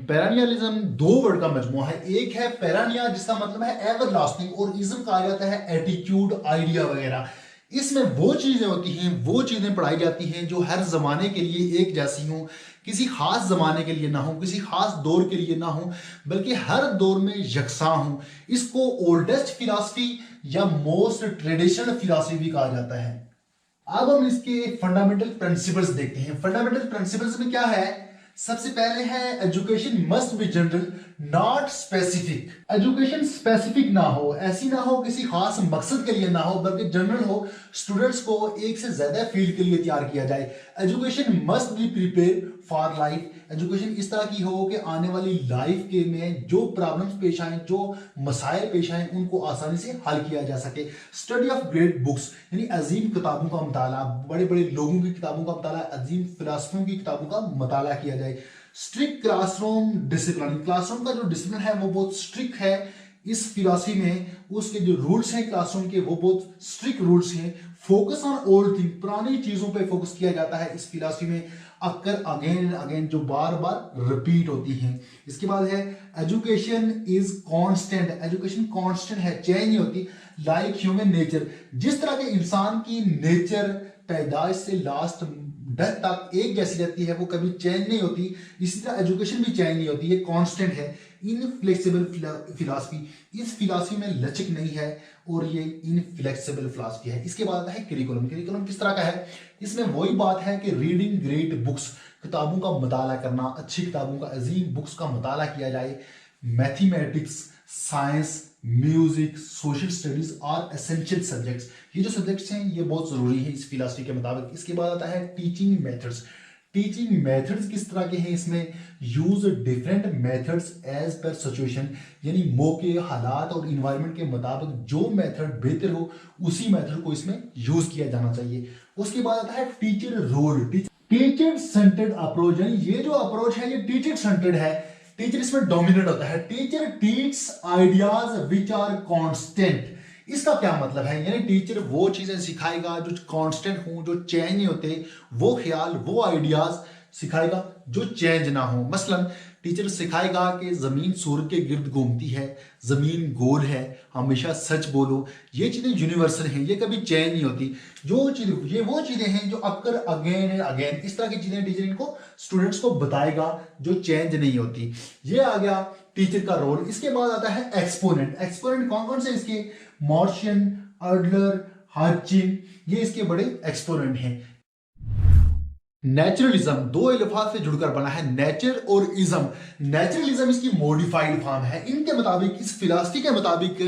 पेरानियलिज्म दो वर्ड का मजमूआ है। एक है पेरानिया जिसका मतलब है एवर लास्टिंग, और इज्म कहा जाता है एटीट्यूड, आइडिया वगैरह। इसमें वो चीजें होती हैं, वो चीजें पढ़ाई जाती हैं जो हर जमाने के लिए एक जैसी हों, किसी खास जमाने के लिए ना हो, किसी खास दौर के लिए ना हो, बल्कि हर दौर में यकसा हो। इसको ओल्डेस्ट फिलॉसफी या मोस्ट ट्रेडिशनल फिलॉसफी भी कहा जाता है। अब हम इसके फंडामेंटल प्रिंसिपल्स देखते हैं। फंडामेंटल प्रिंसिपल्स में क्या है? सबसे पहले है education must be general not specific. Education specific ना हो, ऐसी ना हो किसी खास मकसद के लिए ना हो, बल्कि जनरल हो, स्टूडेंट्स को एक से ज्यादा फील्ड के लिए तैयार किया जाए। Education must be prepare for life. Education इस तरह की हो कि आने वाली लाइफ के में जो प्रॉब्लम्स पेश आए, जो मसाइल पेश आए, उनको आसानी से हल किया जा सके। स्टडी ऑफ ग्रेट बुक्स, यानी अजीम किताबों का मुताला, बड़े बड़े लोगों की किताबों का मुताला, अजीम फिलासफों की किताबों का मुताला किया जाए। स्ट्रिक्ट क्लासरूम डिसिप्लिन, क्लासरूम का जो डिसिप्लिन है वो बहुत स्ट्रिक्ट है। इस फिलॉसफी में उसके जो रूल्स हैं क्लासरूम के वो बहुत स्ट्रिक्ट रूल्स हैं। फोकस ऑन ओल्ड थिंग, पुरानी चीजों पे फोकस किया जाता है इस फिलॉसफी में, अक्कर अगेन एंड अगेन, जो बार बार रिपीट होती हैं। इसके बाद है education is constant. Education constant है, चेंज नहीं होती। लाइक ह्यूमन नेचर, जिस तरह के इंसान की नेचर पैदाइश से लास्ट डेथ तक एक जैसी रहती है, वो कभी चेंज नहीं होती, इसी तरह एजुकेशन भी चेंज नहीं होती, ये कांस्टेंट है। इनफ्लेक्सिबल फिलॉसफी, इस फिलॉसफी में लचक नहीं है और ये इनफ्लेक्सिबल फिलॉसफी है। इसके बाद आता है करिकुलम। करिकुलम किस तरह का है? इसमें वही बात है कि रीडिंग ग्रेट बुक्स, किताबों का मुताला करना, अच्छी किताबों का, अजीम बुक्स का मुताला किया जाए। Mathematics, science, music, social studies और एसेंशियल सब्जेक्ट्स, ये जो सब्जेक्ट्स हैं ये बहुत जरूरी है इस फिलॉसफी के मुताबिक। इसके बाद आता है टीचिंग मेथड्स। टीचिंग मेथड्स किस तरह के हैं? इसमें use different methods as per situation, यानी मौके, हालात और इन्वायरमेंट के मुताबिक जो मेथड बेहतर हो उसी मेथड को इसमें यूज किया जाना चाहिए। उसके बाद आता है teacher role. Teacher centred approach, यानी ये जो अप्रोच है ये टीचर सेंटर्ड है। टीचर इसमें डोमिनेट होता है। Teacher teach ideas which are constant. इसका क्या मतलब है? यानी टीचर वो चीजें सिखाएगा जो कांस्टेंट हो, जो चेंज नहीं होते, वो ख्याल, वो आइडियाज सिखाएगा जो चेंज ना हो। मसलन टीचर सिखाएगा कि जमीन सूर्य के गिर्द घूमती है, जमीन गोल है, हमेशा सच बोलो। ये चीजें यूनिवर्सल हैं, ये कभी चेंज नहीं होती। जो चीज, ये वो चीजें हैं जो अक्कर अगेन एंड अगेन, इस तरह की चीजें टीचर इनको स्टूडेंट्स को बताएगा जो चेंज नहीं होती। ये आ गया टीचर का रोल। इसके बाद आता है एक्सपोनेंट। एक्सपोनेंट कौन कौन से इसके? मॉर्शियन, अडलर, हार्चिन, ये इसके बड़े एक्सपोनेंट हैं। नेचुरलिज्म दो अल्फाज से जुड़कर बना है, नेचर और इज्म। नेचुरलिज्म इसकी मॉडिफाइड फॉर्म है। इनके मुताबिक, इस फिलॉसफी के मुताबिक,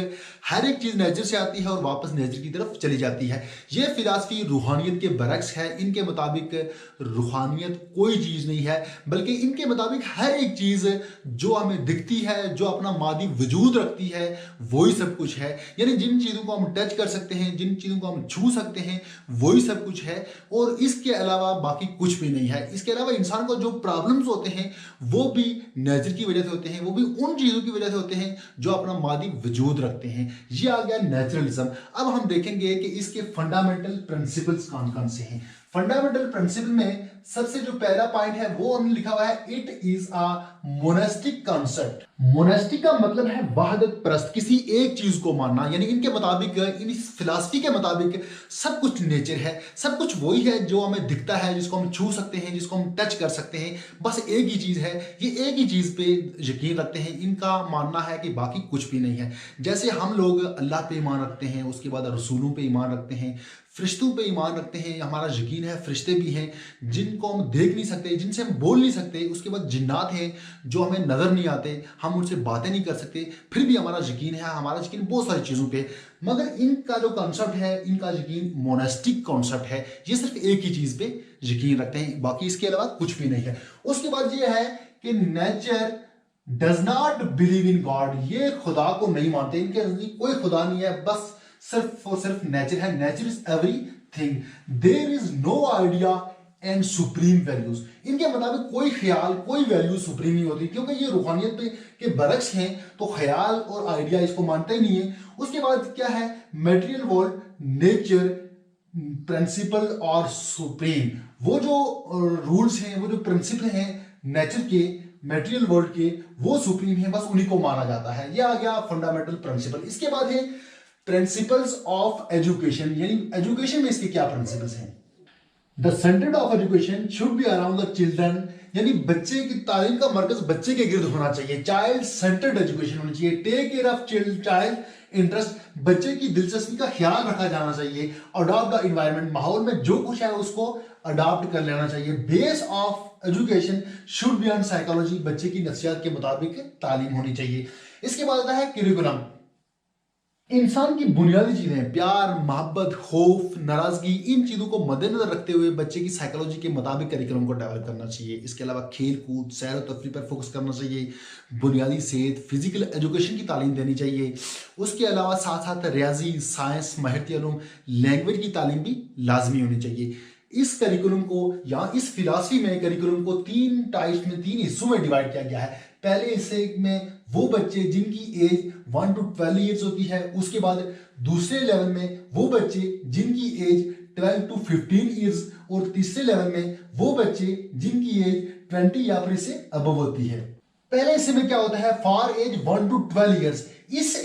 हर एक चीज नेचर से आती है और वापस नेचर की तरफ चली जाती है। यह फिलॉसफी रूहानियत के बरक्स है। इनके मुताबिक रूहानियत कोई चीज नहीं है, बल्कि इनके मुताबिक हर एक चीज जो हमें दिखती है, जो अपना मादी वजूद रखती है, वही सब कुछ है। यानी जिन चीजों को हम टच कर सकते हैं, जिन चीजों को हम छू सकते हैं, वही सब कुछ है, और इसके अलावा बाकी कुछ भी नहीं है। इसके अलावा इंसान को जो प्रॉब्लम्स होते हैं वो भी नेचर की वजह से होते हैं, वो भी उन चीजों की वजह से होते हैं जो अपना मादी वजूद रखते हैं। ये आ गया नेचुरलिज्म। अब हम देखेंगे कि इसके फंडामेंटल प्रिंसिपल्स कौन कौन से हैं। फंडामेंटल प्रिंसिपल में सबसे जो पहला पॉइंट है वो हमने लिखा हुआ है, it is a monastic concept. Monastic का मतलब है वहदत परस्त, किसी एक चीज को मानना। यानी इनके मुताबिक, इन फिलॉसफी के मुताबिक सब कुछ नेचर है, सब कुछ वही है जो हमें दिखता है, जिसको हम छू सकते हैं, जिसको हम टच कर सकते हैं। बस एक ही चीज है, ये एक ही चीज पे यकीन रखते हैं। इनका मानना है कि बाकी कुछ भी नहीं है। जैसे हम लोग अल्लाह पे ईमान रखते हैं, उसके बाद रसूलों पे ईमान रखते हैं, फरिश्तों पे ईमान रखते हैं, हमारा यकीन है फरिश्ते भी हैं जिनको हम देख नहीं सकते, जिनसे हम बोल नहीं सकते। उसके बाद जिन्नात हैं जो हमें नजर नहीं आते, हम उनसे बातें नहीं कर सकते, फिर भी हमारा यकीन है। हमारा यकीन बहुत सारी चीजों पे, मगर इनका जो कॉन्सेप्ट है, इनका यकीन मोनेस्टिक कॉन्सेप्ट है। ये सिर्फ एक ही चीज पे यकीन रखते हैं, बाकी इसके अलावा कुछ भी नहीं है। उसके बाद ये है कि nature does not believe in God, ये खुदा को नहीं मानते, इनके नजदीक कोई खुदा नहीं है, बस सिर्फ और सिर्फ नेचर है। Nature is everything, there is no idea and supreme values. इनके मुताबिक कोई ख्याल, कोई वैल्यू सुप्रीम नहीं होती, क्योंकि ये रूहानियत पे के बरक्स हैं, तो ख्याल और आइडिया इसको मानते ही नहीं है। उसके बाद क्या है, मटेरियल वर्ल्ड, नेचर, प्रिंसिपल और सुप्रीम। वो जो रूल्स हैं, वो जो प्रिंसिपल हैं नेचर के, मटेरियल वर्ल्ड के, वो सुप्रीम है, बस उन्हीं को माना जाता है। ये आ गया फंडामेंटल प्रिंसिपल। इसके बाद है प्रिंसिपल्स ऑफ एजुकेशन, यानी एजुकेशन में इसके क्या प्रिंसिपल्स हैं। The centre of education should be around the children, यानी बच्चे की तालीम का मरकज बच्चे के गिर्द होना चाहिए। चाइल्ड सेंटर्ड एजुकेशन होनी चाहिए। Take care of child interest, बच्चे की दिलचस्पी का ख्याल रखा जाना चाहिए। अडॉप्ट द इन्वायरमेंट, माहौल में जो कुछ है उसको अडॉप्ट कर लेना चाहिए। Base of education should be on psychology, बच्चे की नफ्सियात के मुताबिक तालीम होनी चाहिए। इसके बाद आता है करिकुलम, इंसान की बुनियादी चीजें, प्यार, मोहब्बत, खौफ, नाराजगी, इन चीजों को मद्देनजर रखते हुए बच्चे की साइकोलॉजी के मुताबिक करिकुलम को डेवलप करना चाहिए। इसके अलावा खेल कूद, सैर और तफरीह पर फोकस करना चाहिए। बुनियादी सेहत, फिजिकल एजुकेशन की तालीम देनी चाहिए। उसके अलावा साथ साथ रियाजी, साइंस, माहिरती उलूम, लैंग्वेज की तालीम भी लाजमी होनी चाहिए। इस करिकुलम को, या इस फिलॉसफी में करिकुलम को तीन टाइप्स में, तीन हिस्सों में डिवाइड किया गया है। पहले हिस्से में वो बच्चे जिनकी एज 1 to 12 ईयर्स होती है। उसके बाद दूसरे लेवल में वो बच्चे जिनकी एज 12 to 15 ईयर्स, और तीसरे लेवल में वो बच्चे जिनकी एज 20 या फिर इससे अबव होती है। पहले हिस्से में क्या होता है, फॉर एज 1 to 12 ईयर्स, इस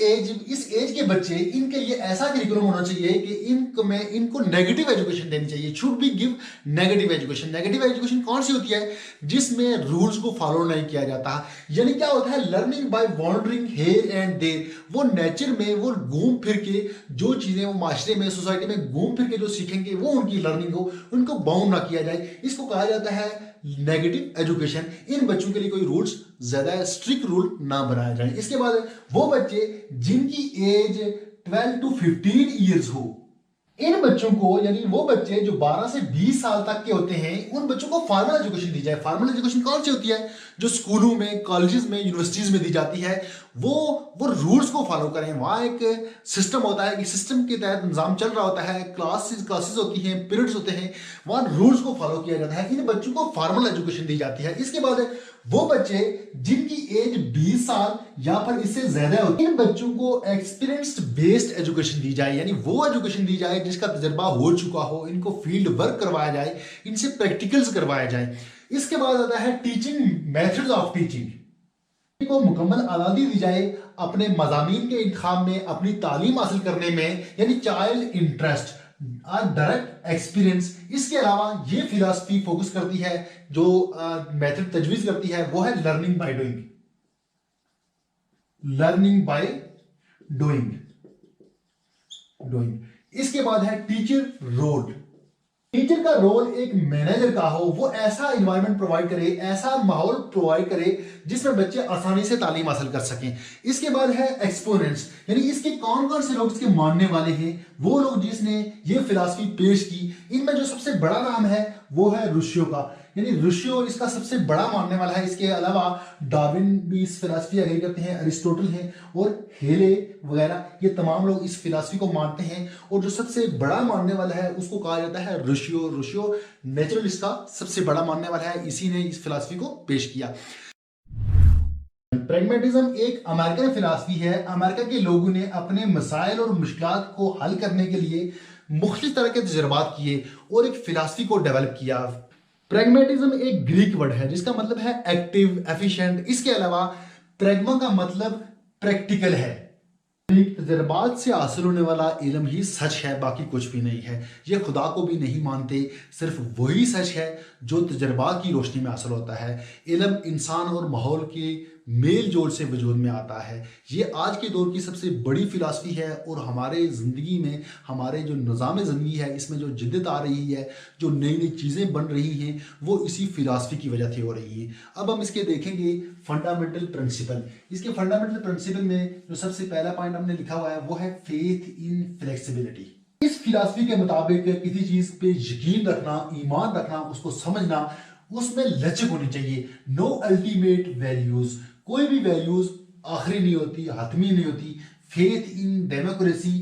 एज के बच्चे, इनके लिए ऐसा करिकुलम होना चाहिए कि इनको नेगेटिव एजुकेशन देनी चाहिए। Should be give negative education. Negative education कौन सी होती है, जिसमें रूल्स को फॉलो नहीं किया जाता। यानी क्या होता है, learning by wandering here and there, वो नेचर में वो घूम फिर के जो चीजें वो माशरे में, सोसाइटी में घूम फिर के जो सीखेंगे वो उनकी लर्निंग हो, उनको बाउंड ना किया जाए। इसको कहा जाता है नेगेटिव एजुकेशन। इन बच्चों के लिए कोई रूल्स, ज्यादा स्ट्रिक्ट रूल ना बनाए जाए। इसके बाद वो बच्चे जिनकी एज 12 to 15 ईयर्स हो, इन बच्चों को, यानी वो बच्चे जो 12 से 20 साल तक के होते हैं, उन बच्चों को फॉर्मल एजुकेशन दी जाए। फॉर्मल एजुकेशन कौन सी होती है, जो स्कूलों में, कॉलेजेस में, यूनिवर्सिटीज में दी जाती है। वो रूल्स को फॉलो करें। वहां एक सिस्टम होता है कि सिस्टम के तहत निजाम चल रहा होता है, क्लासेस होती हैं, पीरियड्स होते हैं, वहां रूल्स को फॉलो किया जाता है। इन बच्चों को फॉर्मल एजुकेशन दी जाती है। इसके बाद वो बच्चे जिनकी एज 20 साल या फिर इससे ज्यादा होती है, इन बच्चों को एक्सपीरियंस बेस्ड एजुकेशन दी जाए, यानी वो एजुकेशन दी जाए जिसका तजर्बा हो चुका हो। इनको फील्ड वर्क करवाया जाए, इनसे प्रैक्टिकल्स करवाया जाए। इसके बाद आता है टीचिंग मेथड्स ऑफ टीचिंग, को मुकम्मल आज़ादी दी जाए अपने मज़ामीन के इंतखाब में, अपनी तालीम हासिल करने में, यानी चाइल्ड इंटरेस्ट, डायरेक्ट एक्सपीरियंस। इसके अलावा ये फिलॉसफी फोकस करती है, जो मेथड तजवीज करती है, वो है learning by doing. Learning by doing. इसके बाद है टीचर रोल। टीचर का रोल एक मैनेजर का हो, वो ऐसा इन्वायरमेंट प्रोवाइड करे, ऐसा माहौल प्रोवाइड करे जिसमें बच्चे आसानी से तालीम हासिल कर सकें। इसके बाद है एक्सपोनेंट्स, यानी इसके कौन कौन से लोग इसके मानने वाले हैं, वो लोग जिसने ये फिलॉसफी पेश की। इनमें जो सबसे बड़ा नाम है वो है रुशियो का, यानी रुशियो इसका सबसे बड़ा मानने वाला है। इसके अलावा डार्विन भी इस फिलॉसफी एग्री करते हैं, अरिस्टोटल हैं और हेले वगैरह, ये तमाम लोग इस फिलॉसफी को मानते हैं। और जो सबसे बड़ा मानने वाला है उसको कहा जाता है रुशियो। रुशियो नेचुरलिस्ट का सबसे बड़ा मानने वाला है, इसी ने इस फिलॉसफी को पेश किया। प्रैग्मेटिज्म एक अमेरिकन फिलॉसफी है। अमेरिका के लोगों ने अपने मसाइल और मुश्किलात को हल करने के लिए मुख्तलिफ तरह के तजर्बात किए और एक फिलॉसफी को डेवलप किया। प्रैग्मेटिज्म एक ग्रीक वर्ड है जिसका मतलब है एक्टिव, एफिशिएंट। इसके अलावा प्रैग्मा का मतलब प्रैक्टिकल है। तजर्बात से हासिल होने वाला इल्म ही सच है, बाकी कुछ भी नहीं है। ये खुदा को भी नहीं मानते, सिर्फ वही सच है जो तजर्बात की रोशनी में हासिल होता है। इल्म इंसान और माहौल के मेल जोल से वजूद में आता है। ये आज के दौर की सबसे बड़ी फिलॉसफी है और हमारे ज़िंदगी में, हमारे जो निज़ाम ज़िंदगी है इसमें जो जिद्दत आ रही है, जो नई नई चीज़ें बन रही हैं, वो इसी फिलॉसफी की वजह से हो रही है। अब हम इसके देखेंगे फंडामेंटल प्रिंसिपल। इसके फंडामेंटल प्रिंसिपल में जो सबसे पहला पॉइंट हमने लिखा हुआ है वो है फेथ इन फ्लेक्सिबिलिटी। इस फिलॉसफी के मुताबिक किसी चीज़ पे यकीन रखना, ईमान रखना, उसको समझना, उसमें लचक होनी चाहिए। नो अल्टीमेट वैल्यूज, कोई भी वैल्यूज आखिरी नहीं होती, हतमी नहीं होती। Faith in democracy,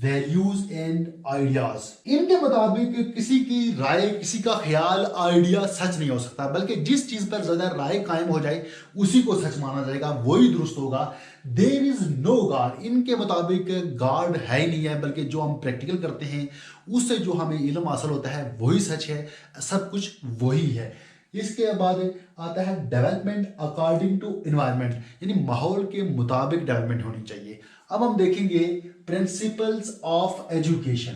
values and ideas. इनके मुताबिक किसी की राय, किसी का ख्याल, आइडिया सच नहीं हो सकता, बल्कि जिस चीज पर ज्यादा राय कायम हो जाए उसी को सच माना जाएगा, वही दुरुस्त होगा। देयर इज नो गॉड, इनके मुताबिक गॉड है ही नहीं है, बल्कि जो हम प्रैक्टिकल करते हैं उससे जो हमें इल्म हासिल होता है वही सच है, सब कुछ वही है। इसके बाद आता है डेवलपमेंट अकॉर्डिंग टू एनवायरनमेंट, यानी माहौल के मुताबिक डेवलपमेंट होनी चाहिए। अब हम देखेंगे principles of education.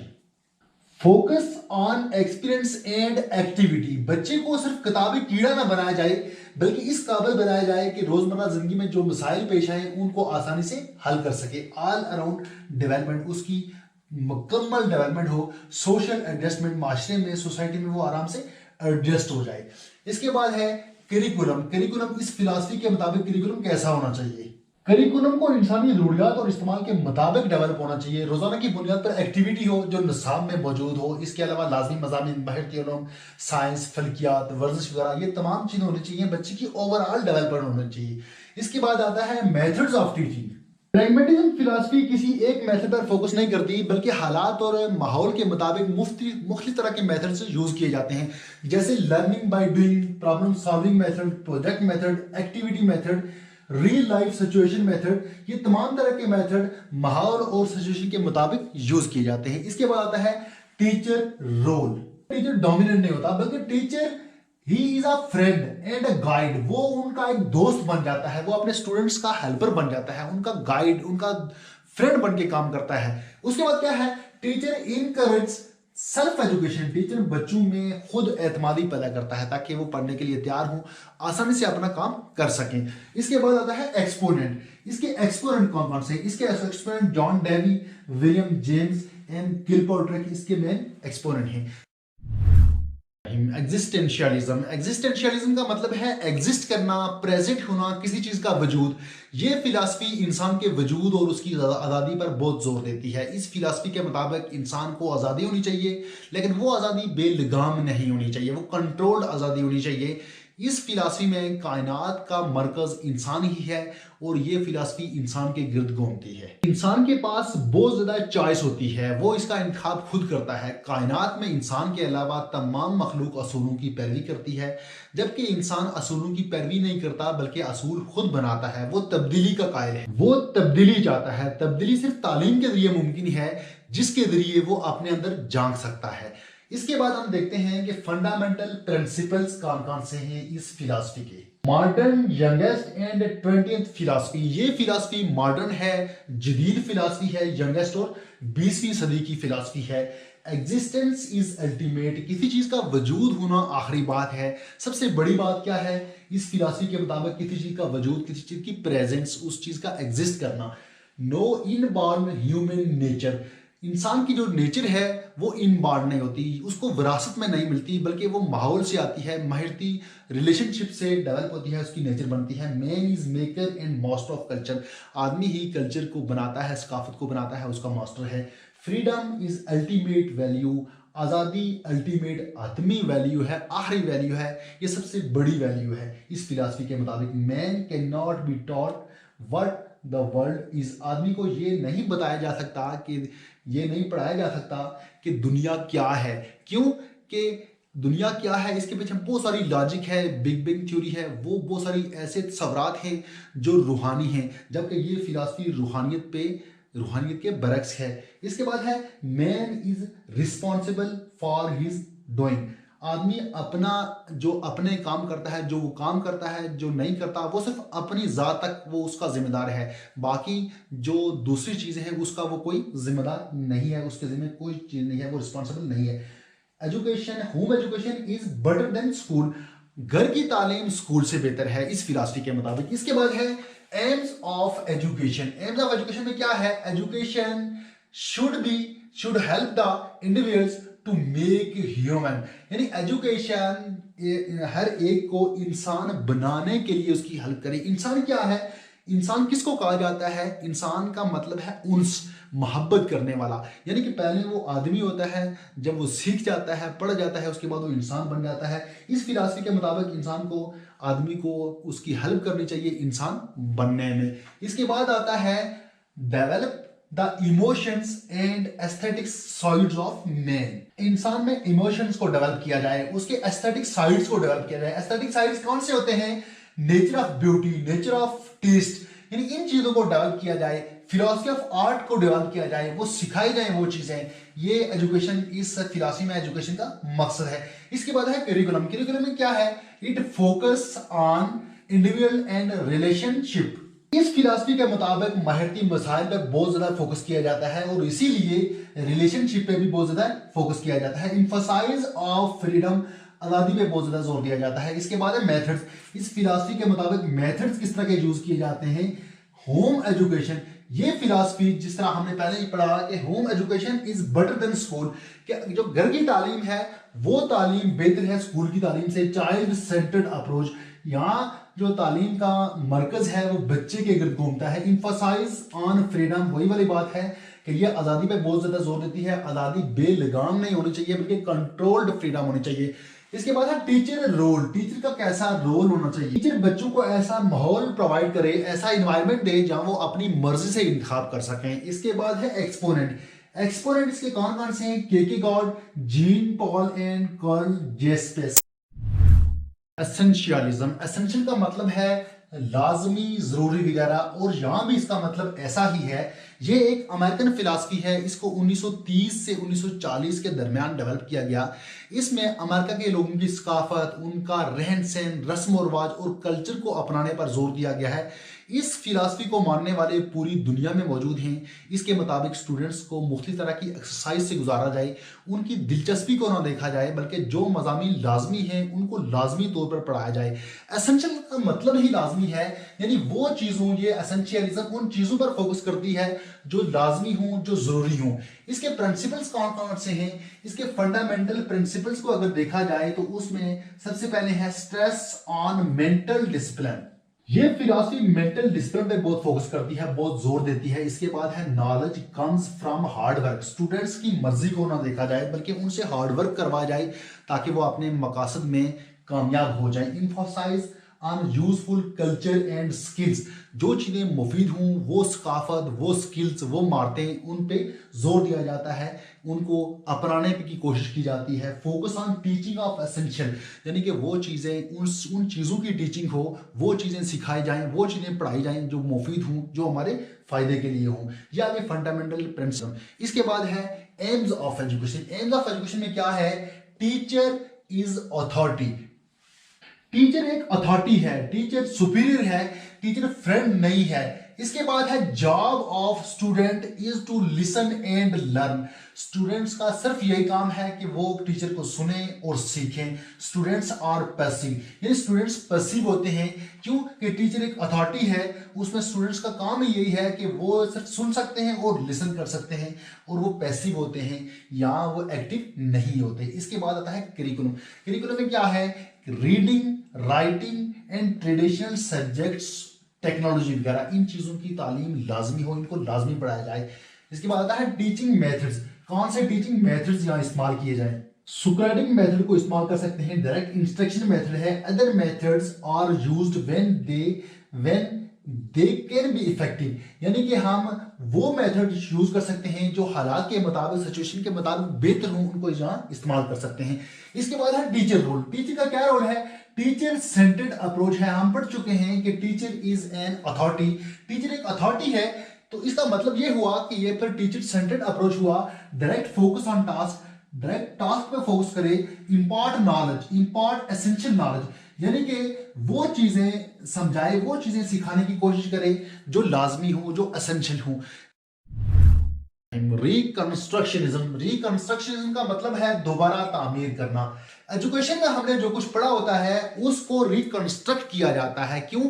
Focus on experience and activity, बच्चे को सिर्फ किताबी कीड़ा ना बनाया जाए, बल्कि इस काबिल बनाया जाए कि रोजमर्रा जिंदगी में जो मसाइल पेश आए उनको आसानी से हल कर सके। ऑल अराउंड डेवलपमेंट, उसकी मुकम्मल डेवलपमेंट हो, सोशल एडजस्टमेंट, माशरे में, सोसाइटी में वो आराम से एडजस्ट हो जाए। इसके बाद है करिकुलम। करिकुलम इस फिलॉसफी के मुताबिक करिकुलम कैसा होना चाहिए? करिकुलम को इंसानी ज़रूरियात और इस्तेमाल के मुताबिक डेवलप होना चाहिए। रोजाना की बुनियाद पर एक्टिविटी हो जो निसाब में मौजूद हो। इसके अलावा लाजमी मज़ामीन, बाहर उलूम, साइंस, फल्कियात, वर्जिश वगैरह, ये तमाम चीज़ें होनी चाहिए। बच्चे की ओवरऑल डेवलपमेंट होनी चाहिए। इसके बाद आता है methods of teaching. Pragmatism philosophy किसी एक मेथड पर फोकस नहीं करती, बल्कि हालात और माहौल के मुताबिक मुख्तलिफ तरह के मेथड से यूज किए जाते हैं, जैसे learning by doing, problem solving method, project method, activity method, real life situation method. ये तमाम तरह के मेथड माहौल और सिचुएशन के मुताबिक यूज किए जाते हैं। इसके बाद आता है टीचर रोल। टीचर डोमिनेंट नहीं होता, बल्कि teacher he is a friend and a guide. वो उनका एक दोस्त बन जाता है, वो अपने स्टूडेंट्स का हेल्पर बन जाता है, उनका गाइड, उनका फ्रेंड बन के काम करता है। उसके बाद क्या है? Teacher encourage self education. Teacher बच्चों में खुद एतमादी पैदा करता है ताकि वो पढ़ने के लिए तैयार हों, आसानी से अपना काम कर सकें। इसके बाद आता है एक्सपोनेंट। इसके एक्सपोनेंट कौन कौन से? इसके exponent John Dewey, William James and Kilpatrick इसके मेन एक्सपोनेंट हैं। एग्जिस्टेंशियलिज्म। एग्जिस्टेंशियलिज्म का मतलब है एग्जिस्ट करना, प्रेजेंट होना, किसी चीज का वजूद। ये फिलॉसफी इंसान के वजूद और उसकी आज़ादी पर बहुत जोर देती है। इस फिलॉसफी के मुताबिक इंसान को आज़ादी होनी चाहिए, लेकिन वो आज़ादी बेलगाम नहीं होनी चाहिए, वो कंट्रोल्ड आज़ादी होनी चाहिए। इस फिलॉसफी में कायनात का मरकज इंसान ही है और ये फिलॉसफी इंसान के गिर्द घूमती है। इंसान के पास बहुत ज्यादा चॉइस होती है, वो इसका इंतखाब खुद करता है। कायनात में इंसान के अलावा तमाम मखलूक असूलों की पैरवी करती है, जबकि इंसान असूलों की पैरवी नहीं करता बल्कि असूल खुद बनाता है। वो तब्दीली का कायल है, वो तब्दीली चाहता है। तब्दीली सिर्फ तालीम के जरिए मुमकिन है, जिसके जरिए वो अपने अंदर झांक सकता है। इसके बाद हम देखते हैं कि फंडामेंटल प्रिंसिपल्स कौन कौन से हैं इस फिलॉसफी के। Modern, youngest and 20th philosophy. ये फिलॉसफी मॉडर्न है, जदीद फिलॉसफी है, यंगेस्ट और 20वीं सदी की फिलॉसफी है। एग्जिस्टेंस इज अल्टीमेट, किसी चीज का वजूद होना आखिरी बात है। सबसे बड़ी बात क्या है इस फिलॉसफी के मुताबिक? किसी चीज का वजूद, किसी चीज की प्रेजेंस, उस चीज का एग्जिस्ट करना। नो इनबॉर्न ह्यूमन नेचर, इंसान की जो नेचर है वो इनबॉर्न नहीं होती, उसको विरासत में नहीं मिलती, बल्कि वो माहौल से आती है, महरती रिलेशनशिप से डेवलप होती है, उसकी नेचर बनती है। Man is maker and master of culture. आदमी ही कल्चर को बनाता है, सकाफत को बनाता है, उसका मास्टर है। Freedom is ultimate value. आज़ादी अल्टीमेट आत्मी वैल्यू है, आखिरी वैल्यू है, ये सबसे बड़ी वैल्यू है इस फिलॉसफी के मुताबिक। Man can not be taught what the world is. आदमी को ये नहीं बताया जा सकता कि ये नहीं पढ़ाया जा सकता कि दुनिया क्या है। क्यों कि दुनिया क्या है इसके पीछे बहुत सारी लॉजिक है, बिग बिग थ्योरी है, वो बहुत सारी ऐसे सवारात हैं जो रूहानी हैं, जबकि ये फिलॉसफी रूहानियत के बरक्स है। इसके बाद है man is responsible for his doing. आदमी अपना जो अपने काम करता है, जो वो काम करता है, जो नहीं करता, वो सिर्फ अपनी ज़ात तक वो उसका जिम्मेदार है। बाकी जो दूसरी चीज़ें हैं उसका वो कोई जिम्मेदार नहीं है, उसके जिम्मे कोई चीज़ नहीं है, वो रिस्पॉन्सिबल नहीं है। Education, home education is better than school. घर की तालीम स्कूल से बेहतर है इस फिलॉसफी के मुताबिक। इसके बाद है aims of education. Aims of education में क्या है? Education should help the individuals to make human. यानी एजुकेशन हर एक को इंसान बनाने के लिए उसकी हेल्प करे। इंसान क्या है? इंसान किसको कहा जाता है? इंसान का मतलब है उन्स, मोहब्बत करने वाला। यानी कि पहले वो आदमी होता है, जब वो सीख जाता है, पढ़ जाता है, उसके बाद वो इंसान बन जाता है। इस फिलॉसफी के मुताबिक इंसान को, आदमी को उसकी हेल्प करनी चाहिए इंसान बनने में। इसके बाद आता है develop the emotions and aesthetics sides of man. इंसान में इमोशंस को डेवलप किया जाए, उसके एस्थेटिक साइड्स को डेवलप किया जाए। एस्थेटिक साइड्स कौन से होते हैं? Nature of beauty, nature of taste, यानी इन चीजों को डेवलप किया जाए। फिलॉसफी ऑफ आर्ट को डेवलप किया जाए, वो सिखाई जाए वो चीजें। ये एजुकेशन, इस फिलॉसफी में एजुकेशन का मकसद है। इसके बाद है करिकुलम। करिकुलम में क्या है? It focus on individual and relationship. इस फिलॉसफी के मुताबिक महरती मसाइल पे बहुत ज्यादा फोकस किया जाता है और इसीलिए रिलेशनशिप पे भी बहुत ज्यादा फोकस किया जाता है। इम्फोसाइज ऑफ फ्रीडम, आजादी पे बहुत ज्यादा जोर दिया जाता है। इसके बाद है मेथड्स। इस फिलॉसफी के मुताबिक मेथड्स किस तरह के यूज किए जाते हैं? होम एजुकेशन, ये फिलॉसफी जिस तरह हमने पहले ही पढ़ा कि home education is better than school, कि जो घर की तालीम है वो तालीम बेहतर है स्कूल की तालीम से। चाइल्ड सेंटर्ड अप्रोच, यहाँ जो तालीम का मरकज है वो बच्चे के गिर्द घूमता है। इम्फोसाइज ऑन फ्रीडम, वही वाली बात है कि ये आज़ादी पे बहुत ज़्यादा जोर देती है। आज़ादी बेलगाम नहीं होनी चाहिए, बल्कि कंट्रोल्ड फ्रीडम होनी चाहिए। इसके बाद है टीचर रोल। टीचर का कैसा रोल होना चाहिए? टीचर बच्चों को ऐसा माहौल प्रोवाइड करे, ऐसा इन्वायरमेंट दे जहां वो अपनी मर्जी से इंतखाब कर सकें। इसके बाद है एक्सपोनेंट। एक्सपोनेंट इसके कौन कौन से हैं? केकेगॉड, Jean Paul and Karl Jaspers. Essentialism, essential का मतलब है लाजमी, जरूरी वगैरह, और यहां भी इसका मतलब ऐसा ही है। ये एक अमेरिकन फिलॉसफी है, इसको 1930 से 1940 के दरमियान डेवलप किया गया। इसमें अमेरिका के लोगों की सकाफत, उनका रहन सहन, रस्म और रिवाज और कल्चर को अपनाने पर जोर दिया गया है। इस फिलॉसफी को मानने वाले पूरी दुनिया में मौजूद हैं। इसके मुताबिक स्टूडेंट्स को मुख्तलिफ तरह की एक्सरसाइज से गुजारा जाए, उनकी दिलचस्पी को ना देखा जाए, बल्कि जो मज़ामीन लाजमी हैं उनको लाजमी तौर पर पढ़ाया जाए। एसेंशियल का मतलब ही लाजमी है, यानी वो चीज़ों, ये एसेंशियलिज्म उन चीज़ों पर फोकस करती है जो लाजमी हों, जो ज़रूरी हों। इसके प्रिंसिपल्स कौन कौन से हैं? इसके फंडामेंटल प्रिंसिपल्स को अगर देखा जाए तो उसमें सबसे पहले है स्ट्रेस ऑन मेंटल डिसिप्लिन। ये फिलॉसफी मेंटल डिसिप्लिन पे बहुत फोकस करती है, बहुत जोर देती है। इसके बाद है knowledge comes from hard work. Students की मर्जी को ना देखा जाए, बल्कि उनसे हार्ड वर्क करवाया जाए ताकि वो अपने मकासद में कामयाब हो जाए। Emphasise on useful culture and skills, जो चीज़ें मुफीद हों, वो सकाफत, वो स्किल्स, वो मारतें, उन पे जोर दिया जाता है, उनको अपनाने की कोशिश की जाती है। Focus on teaching of essential, यानी कि वो चीज़ें, उन चीज़ों की टीचिंग हो, वो चीज़ें सिखाई जाएं, वो चीज़ें पढ़ाई जाएं जो मुफीद हों, जो हमारे फायदे के लिए हों। यह आगे फंडामेंटल प्रिंसिपल। इसके बाद है aims of education. Aims of education में क्या है? Teacher is authority. टीचर एक अथॉरिटी है, टीचर सुपीरियर है, टीचर फ्रेंड नहीं है। इसके बाद है job of student is to listen and learn. Students का सिर्फ यही काम है कि वो टीचर को सुने और सीखें। स्टूडेंट्स आर पैसिव, यानी स्टूडेंट्स पैसिव होते हैं। क्यों? कि टीचर एक अथॉरिटी है, उसमें स्टूडेंट्स का काम ही यही है कि वो सिर्फ सुन सकते हैं और लिसन कर सकते हैं, और वो पैसिव होते हैं या वो एक्टिव नहीं होते। इसके बाद आता है करिकुलम। करिकुलम में क्या है? Reading, writing and traditional subjects, technology वगैरह, इन चीजों की तालीम लाजमी हो, इनको लाजमी पढ़ाया जाए। इसके बाद आता है टीचिंग मेथड्स। कौन से टीचिंग मेथड्स यहाँ इस्तेमाल किए जाएं? सुक्रेटिक मेथड को इस्तेमाल कर सकते हैं, डायरेक्ट इंस्ट्रक्शन मेथड है। Other methods are used when they can be effective, यानी कि हम वो मेथड यूज कर सकते हैं जो हालात के मुताबिक, सिचुएशन के मुताबिक बेहतर हो, उनको यहाँ इस्तेमाल कर सकते हैं। इसके बाद है टीचर रोल। टीचर का क्या रोल है? टीचर सेंटर्ड अप्रोच है। हम पढ़ चुके हैं कि teacher is an authority. Teacher एक अथॉरिटी है, तो इसका मतलब ये हुआ कि ये फिर टीचर सेंटर्ड अप्रोच हुआ। Direct focus on task, direct task पे फोकस करे। Import knowledge, import essential knowledge, यानी कि वो चीजें समझाए, वो चीजें सिखाने की कोशिश करे जो लाजमी हो, जो एसेंशियल हो। रिकंस्ट्रक्शनिज्म। रिकंस्ट्रक्शनिज्म का मतलब है दोबारा तामीर करना। एजुकेशन में हमने जो कुछ पढ़ा होता है उसको रिकंस्ट्रक्ट किया जाता है। क्यों?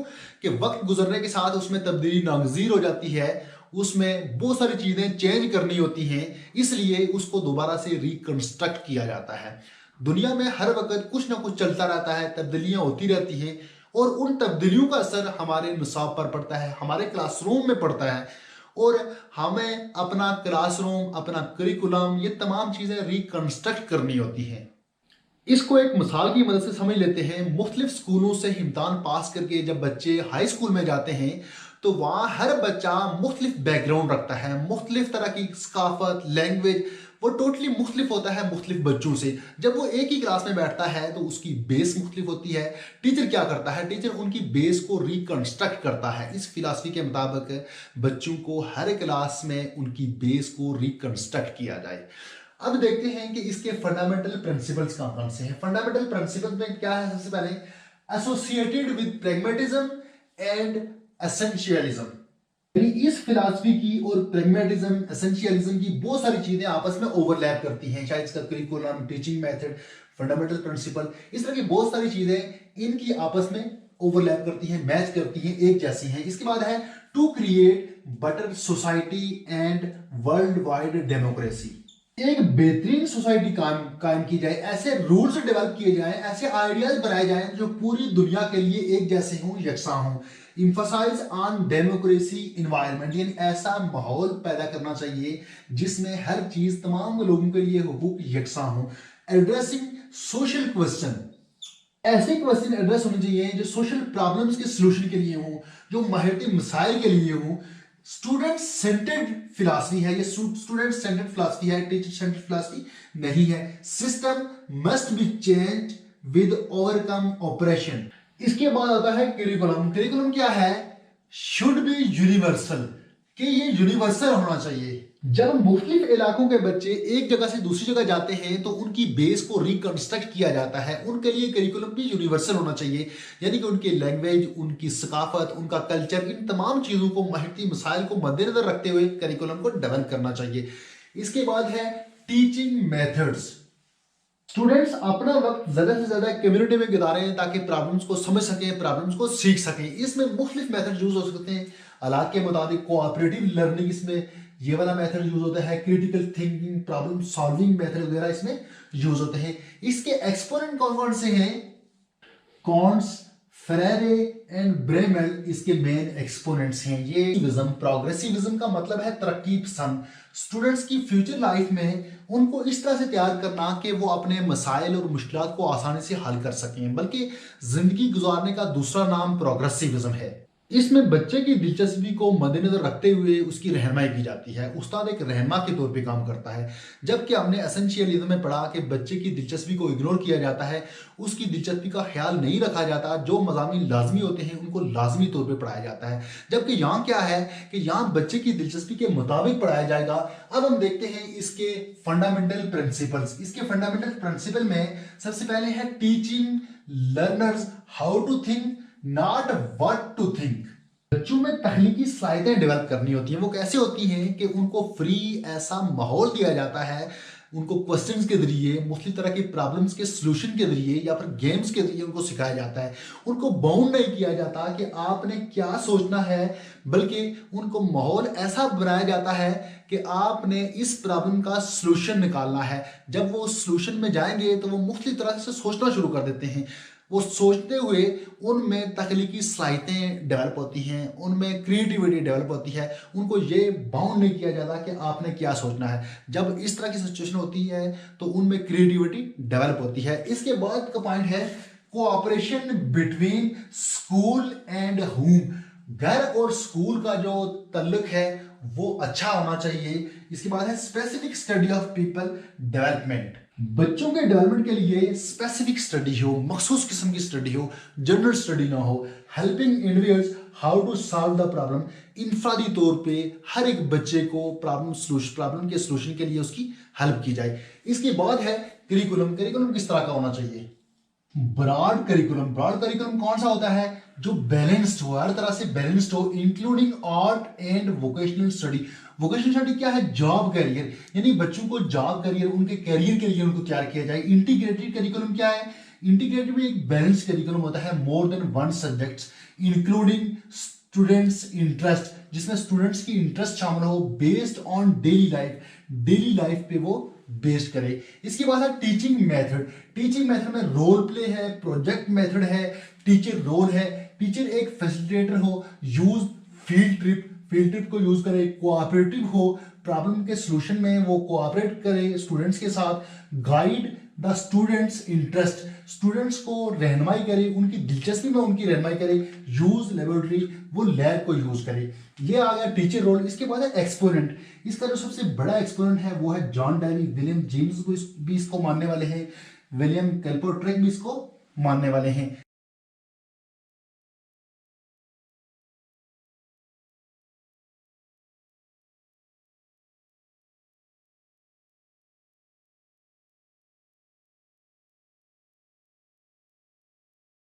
कि वक्त गुजरने के साथ उसमें तब्दीली नागजीर हो जाती है, उसमें बहुत सारी चीजें चेंज करनी होती हैं, इसलिए उसको दोबारा से रिकंस्ट्रक्ट किया जाता है। दुनिया में हर वक्त कुछ ना कुछ चलता रहता है, तब्दीलियां होती रहती हैं, और उन तब्दीलियों का असर हमारे निसाब पर पड़ता है, हमारे क्लासरूम में पड़ता है, और हमें अपना क्लासरूम, अपना करिकुलम, ये तमाम चीजें रिकंस्ट्रक्ट करनी होती हैं। इसको एक मिसाल की मदद से समझ लेते हैं। मुख्तलिफ स्कूलों से इम्तिहान पास करके जब बच्चे हाई स्कूल में जाते हैं तो वहाँ हर बच्चा मुख्तलिफ बैकग्राउंड रखता है, मुख्तलिफ तरह की सकाफत, लैंग्वेज, वो टोटली मुख्तलिफ होता है मुख्तलिफ बच्चों से। जब वो एक ही क्लास में बैठता है तो उसकी बेस मुख्तलिफ होती है। टीचर क्या करता है? टीचर उनकी बेस को रिकंस्ट्रक्ट करता है। इस फिलॉसफी के मुताबिक बच्चों को हर क्लास में उनकी बेस को रिकंस्ट्रक्ट किया जाए। अब देखते हैं कि इसके फंडामेंटल प्रिंसिपल्स कौन कौन से हैं। फंडामेंटल प्रिंसिपल्स में क्या है? सबसे पहले associated with pragmatism and essentialism, यानी इस फिलॉसफी की और प्रैग्मेटिज्म, एसेंशियलिज्म की बहुत सारी चीजें आपस में ओवरलैप करती हैं। शायद इसका curriculum, teaching method, fundamental principle, इस तरह की बहुत सारी चीजें इनकी आपस में ओवरलैप करती हैं, मैच करती हैं, एक जैसी हैं। इसके बाद है to create better society and world wide democracy. एक बेहतरीन सोसाइटी कायम की जाए, ऐसे रूल्स डेवलप किए जाएं, ऐसे आइडियाज बनाए जाएं जो पूरी दुनिया के लिए एक जैसे हों, यकसा हों। इंफसाइज ऑन डेमोक्रेसी इन्वायरमेंट, यानी ऐसा माहौल पैदा करना चाहिए जिसमें हर चीज तमाम लोगों के लिए हुकूक यकसा हो। एड्रेसिंग सोशल क्वेश्चन, ऐसे क्वेश्चन एड्रेस होने चाहिए जो सोशल प्रॉब्लम्स के सोल्यूशन के लिए हो, जो माहियती मसाइल के लिए हो। स्टूडेंट सेंटर्ड फिलॉसफी है, ये स्टूडेंट सेंटर्ड फिलॉसफी है, टीचर सेंटर्ड फिलॉसफी नहीं है। System must be change with overcome operation. इसके बाद आता है करिकुलम। करिकुलम क्या है? शुड बी यूनिवर्सल, कि ये यूनिवर्सल होना चाहिए। जब मुख्तलिफ इलाकों के बच्चे एक जगह से दूसरी जगह जाते हैं तो उनकी बेस को रिकंस्ट्रक्ट किया जाता है। उनके लिए करिकुलम भी यूनिवर्सल होना चाहिए, यानी कि उनकी लैंग्वेज, उनकी सकाफत, उनका कल्चर, इन तमाम चीज़ों को, माहिती मसाइल को मद्देनजर रखते हुए करिकुलम को डेवलप करना चाहिए। इसके बाद है टीचिंग मेथड्स। स्टूडेंट्स अपना वक्त ज्यादा से ज्यादा कम्युनिटी में गुजारें ताकि प्रॉब्लम्स को समझ सकें, प्रॉब्लम्स को सीख सकें। इसमें मुख्तलिफ मेथड यूज हो सकते हैं हालात के मुताबिक। कोऑपरेटिव लर्निंग, इसमें ये वाला मेथड यूज होता है। Critical thinking, problem solving method वगैरह इसमें यूज होते हैं। इसके एक्सपोनेंट कौन कौन से हैं? कॉन्स, फेरेरे एंड ब्रेमेल इसके मेन एक्सपोनेंट्स हैं। ये प्रोग्रेसिविज्म का मतलब है तरक्की पसंद। स्टूडेंट्स की फ्यूचर लाइफ में उनको इस तरह से तैयार करना कि वो अपने मसाइल और मुश्किलात को आसानी से हल कर सकें, बल्कि जिंदगी गुजारने का दूसरा नाम प्रोग्रेसिविज्म है। इसमें बच्चे की दिलचस्पी को मद्देनजर रखते हुए उसकी रहनुमाई की जाती है। उस्ताद एक रहनुमा के तौर पे काम करता है, जबकि हमने एसेंशियलिज्म में पढ़ा कि बच्चे की दिलचस्पी को इग्नोर किया जाता है, उसकी दिलचस्पी का ख्याल नहीं रखा जाता। जो मज़ामीन लाजमी होते हैं उनको लाजमी तौर पे पढ़ाया जाता है, जबकि यहाँ क्या है कि यहाँ बच्चे की दिलचस्पी के मुताबिक पढ़ाया जाएगा। अब हम देखते हैं इसके फंडामेंटल प्रिंसिपल्स। इसके फंडामेंटल प्रिंसिपल में सबसे पहले है teaching learners how to think, not what to think. बच्चों में तकनीकी सलाहियतें डेवलप करनी होती हैं। वो कैसे होती हैं कि उनको फ्री ऐसा माहौल दिया जाता है, उनको क्वेश्चंस के जरिए, मुख्तलिफ तरह की प्रॉब्लम्स के सॉल्यूशन के जरिए या फिर गेम्स के जरिए उनको सिखाया जाता है। उनको बाउंड नहीं किया जाता कि आपने क्या सोचना है, बल्कि उनको माहौल ऐसा बनाया जाता है कि आपने इस प्रॉब्लम का सॉल्यूशन निकालना है। जब वो सॉल्यूशन में जाएंगे तो वो मुख्तलिफ तरह से सोचना शुरू कर देते हैं। वो सोचते हुए उनमें तख्लीकी सलाहियतें डेवलप होती हैं, उनमें क्रिएटिविटी डेवलप होती है। उनको ये बाउंड नहीं किया जाता कि आपने क्या सोचना है। जब इस तरह की सिचुएशन होती है तो उनमें क्रिएटिविटी डेवलप होती है। इसके बाद का पॉइंट है cooperation between school and home. घर और स्कूल का जो तल्लुक है वो अच्छा होना चाहिए। इसके बाद है specific study of people development. बच्चों के डेवलपमेंट के लिए स्पेसिफिक स्टडी हो, मखसूस किस्म की स्टडी हो, जनरल स्टडी ना हो। Helping individuals how to solve the problem. इंफरादी तौर पे हर एक बच्चे को प्रॉब्लम के सोल्यूशन के लिए उसकी हेल्प की जाए। इसके बाद है करिकुलम। करिकुलम किस तरह का होना चाहिए? Broad curriculum. ब्रॉड करिकुलम कौन सा होता है? जो बैलेंस्ड हो, हर तरह से बैलेंस्ड हो, including art and vocational study. Vocational study क्या है? जॉब कैरियर, यानी बच्चों को जॉब कैरियर, उनके कैरियर के लिए उनको तैयार किया जाए। इंटीग्रेटेड करिकुलम क्या है? इंटीग्रेटेड भी एक बैलेंस्ड करिकुलम होता है, more than one subjects including students interest, जिसमें स्टूडेंट्स की इंटरेस्ट शामिल हो, based on daily life, daily life पे वो बेस्ड करे। इसके बाद है टीचिंग मेथड। टीचिंग मेथड में रोल प्ले है, प्रोजेक्ट मेथड है, टीचर रोल है। टीचर एक फैसिलिटेटर हो, use field trip, field trip को यूज करे, कोऑपरेटिव हो, प्रॉब्लम के सॉल्यूशन में वो कोऑपरेट करे स्टूडेंट्स के साथ, guide the students interest, students को रहनुमाई करे, उनकी दिलचस्पी में उनकी रहनुमाई करे, यूज लेबोरेटरी, वो लैब को यूज करे। ये आ गया टीचर रोल। इसके बाद है एक्सपोनेंट। इसका जो सबसे बड़ा एक्सपोनेंट है वो है जॉन डैनी। विलियम जेम्स भी इसको मानने वाले हैं, विलियम कैल्पोट्रेक भी इसको मानने वाले हैं।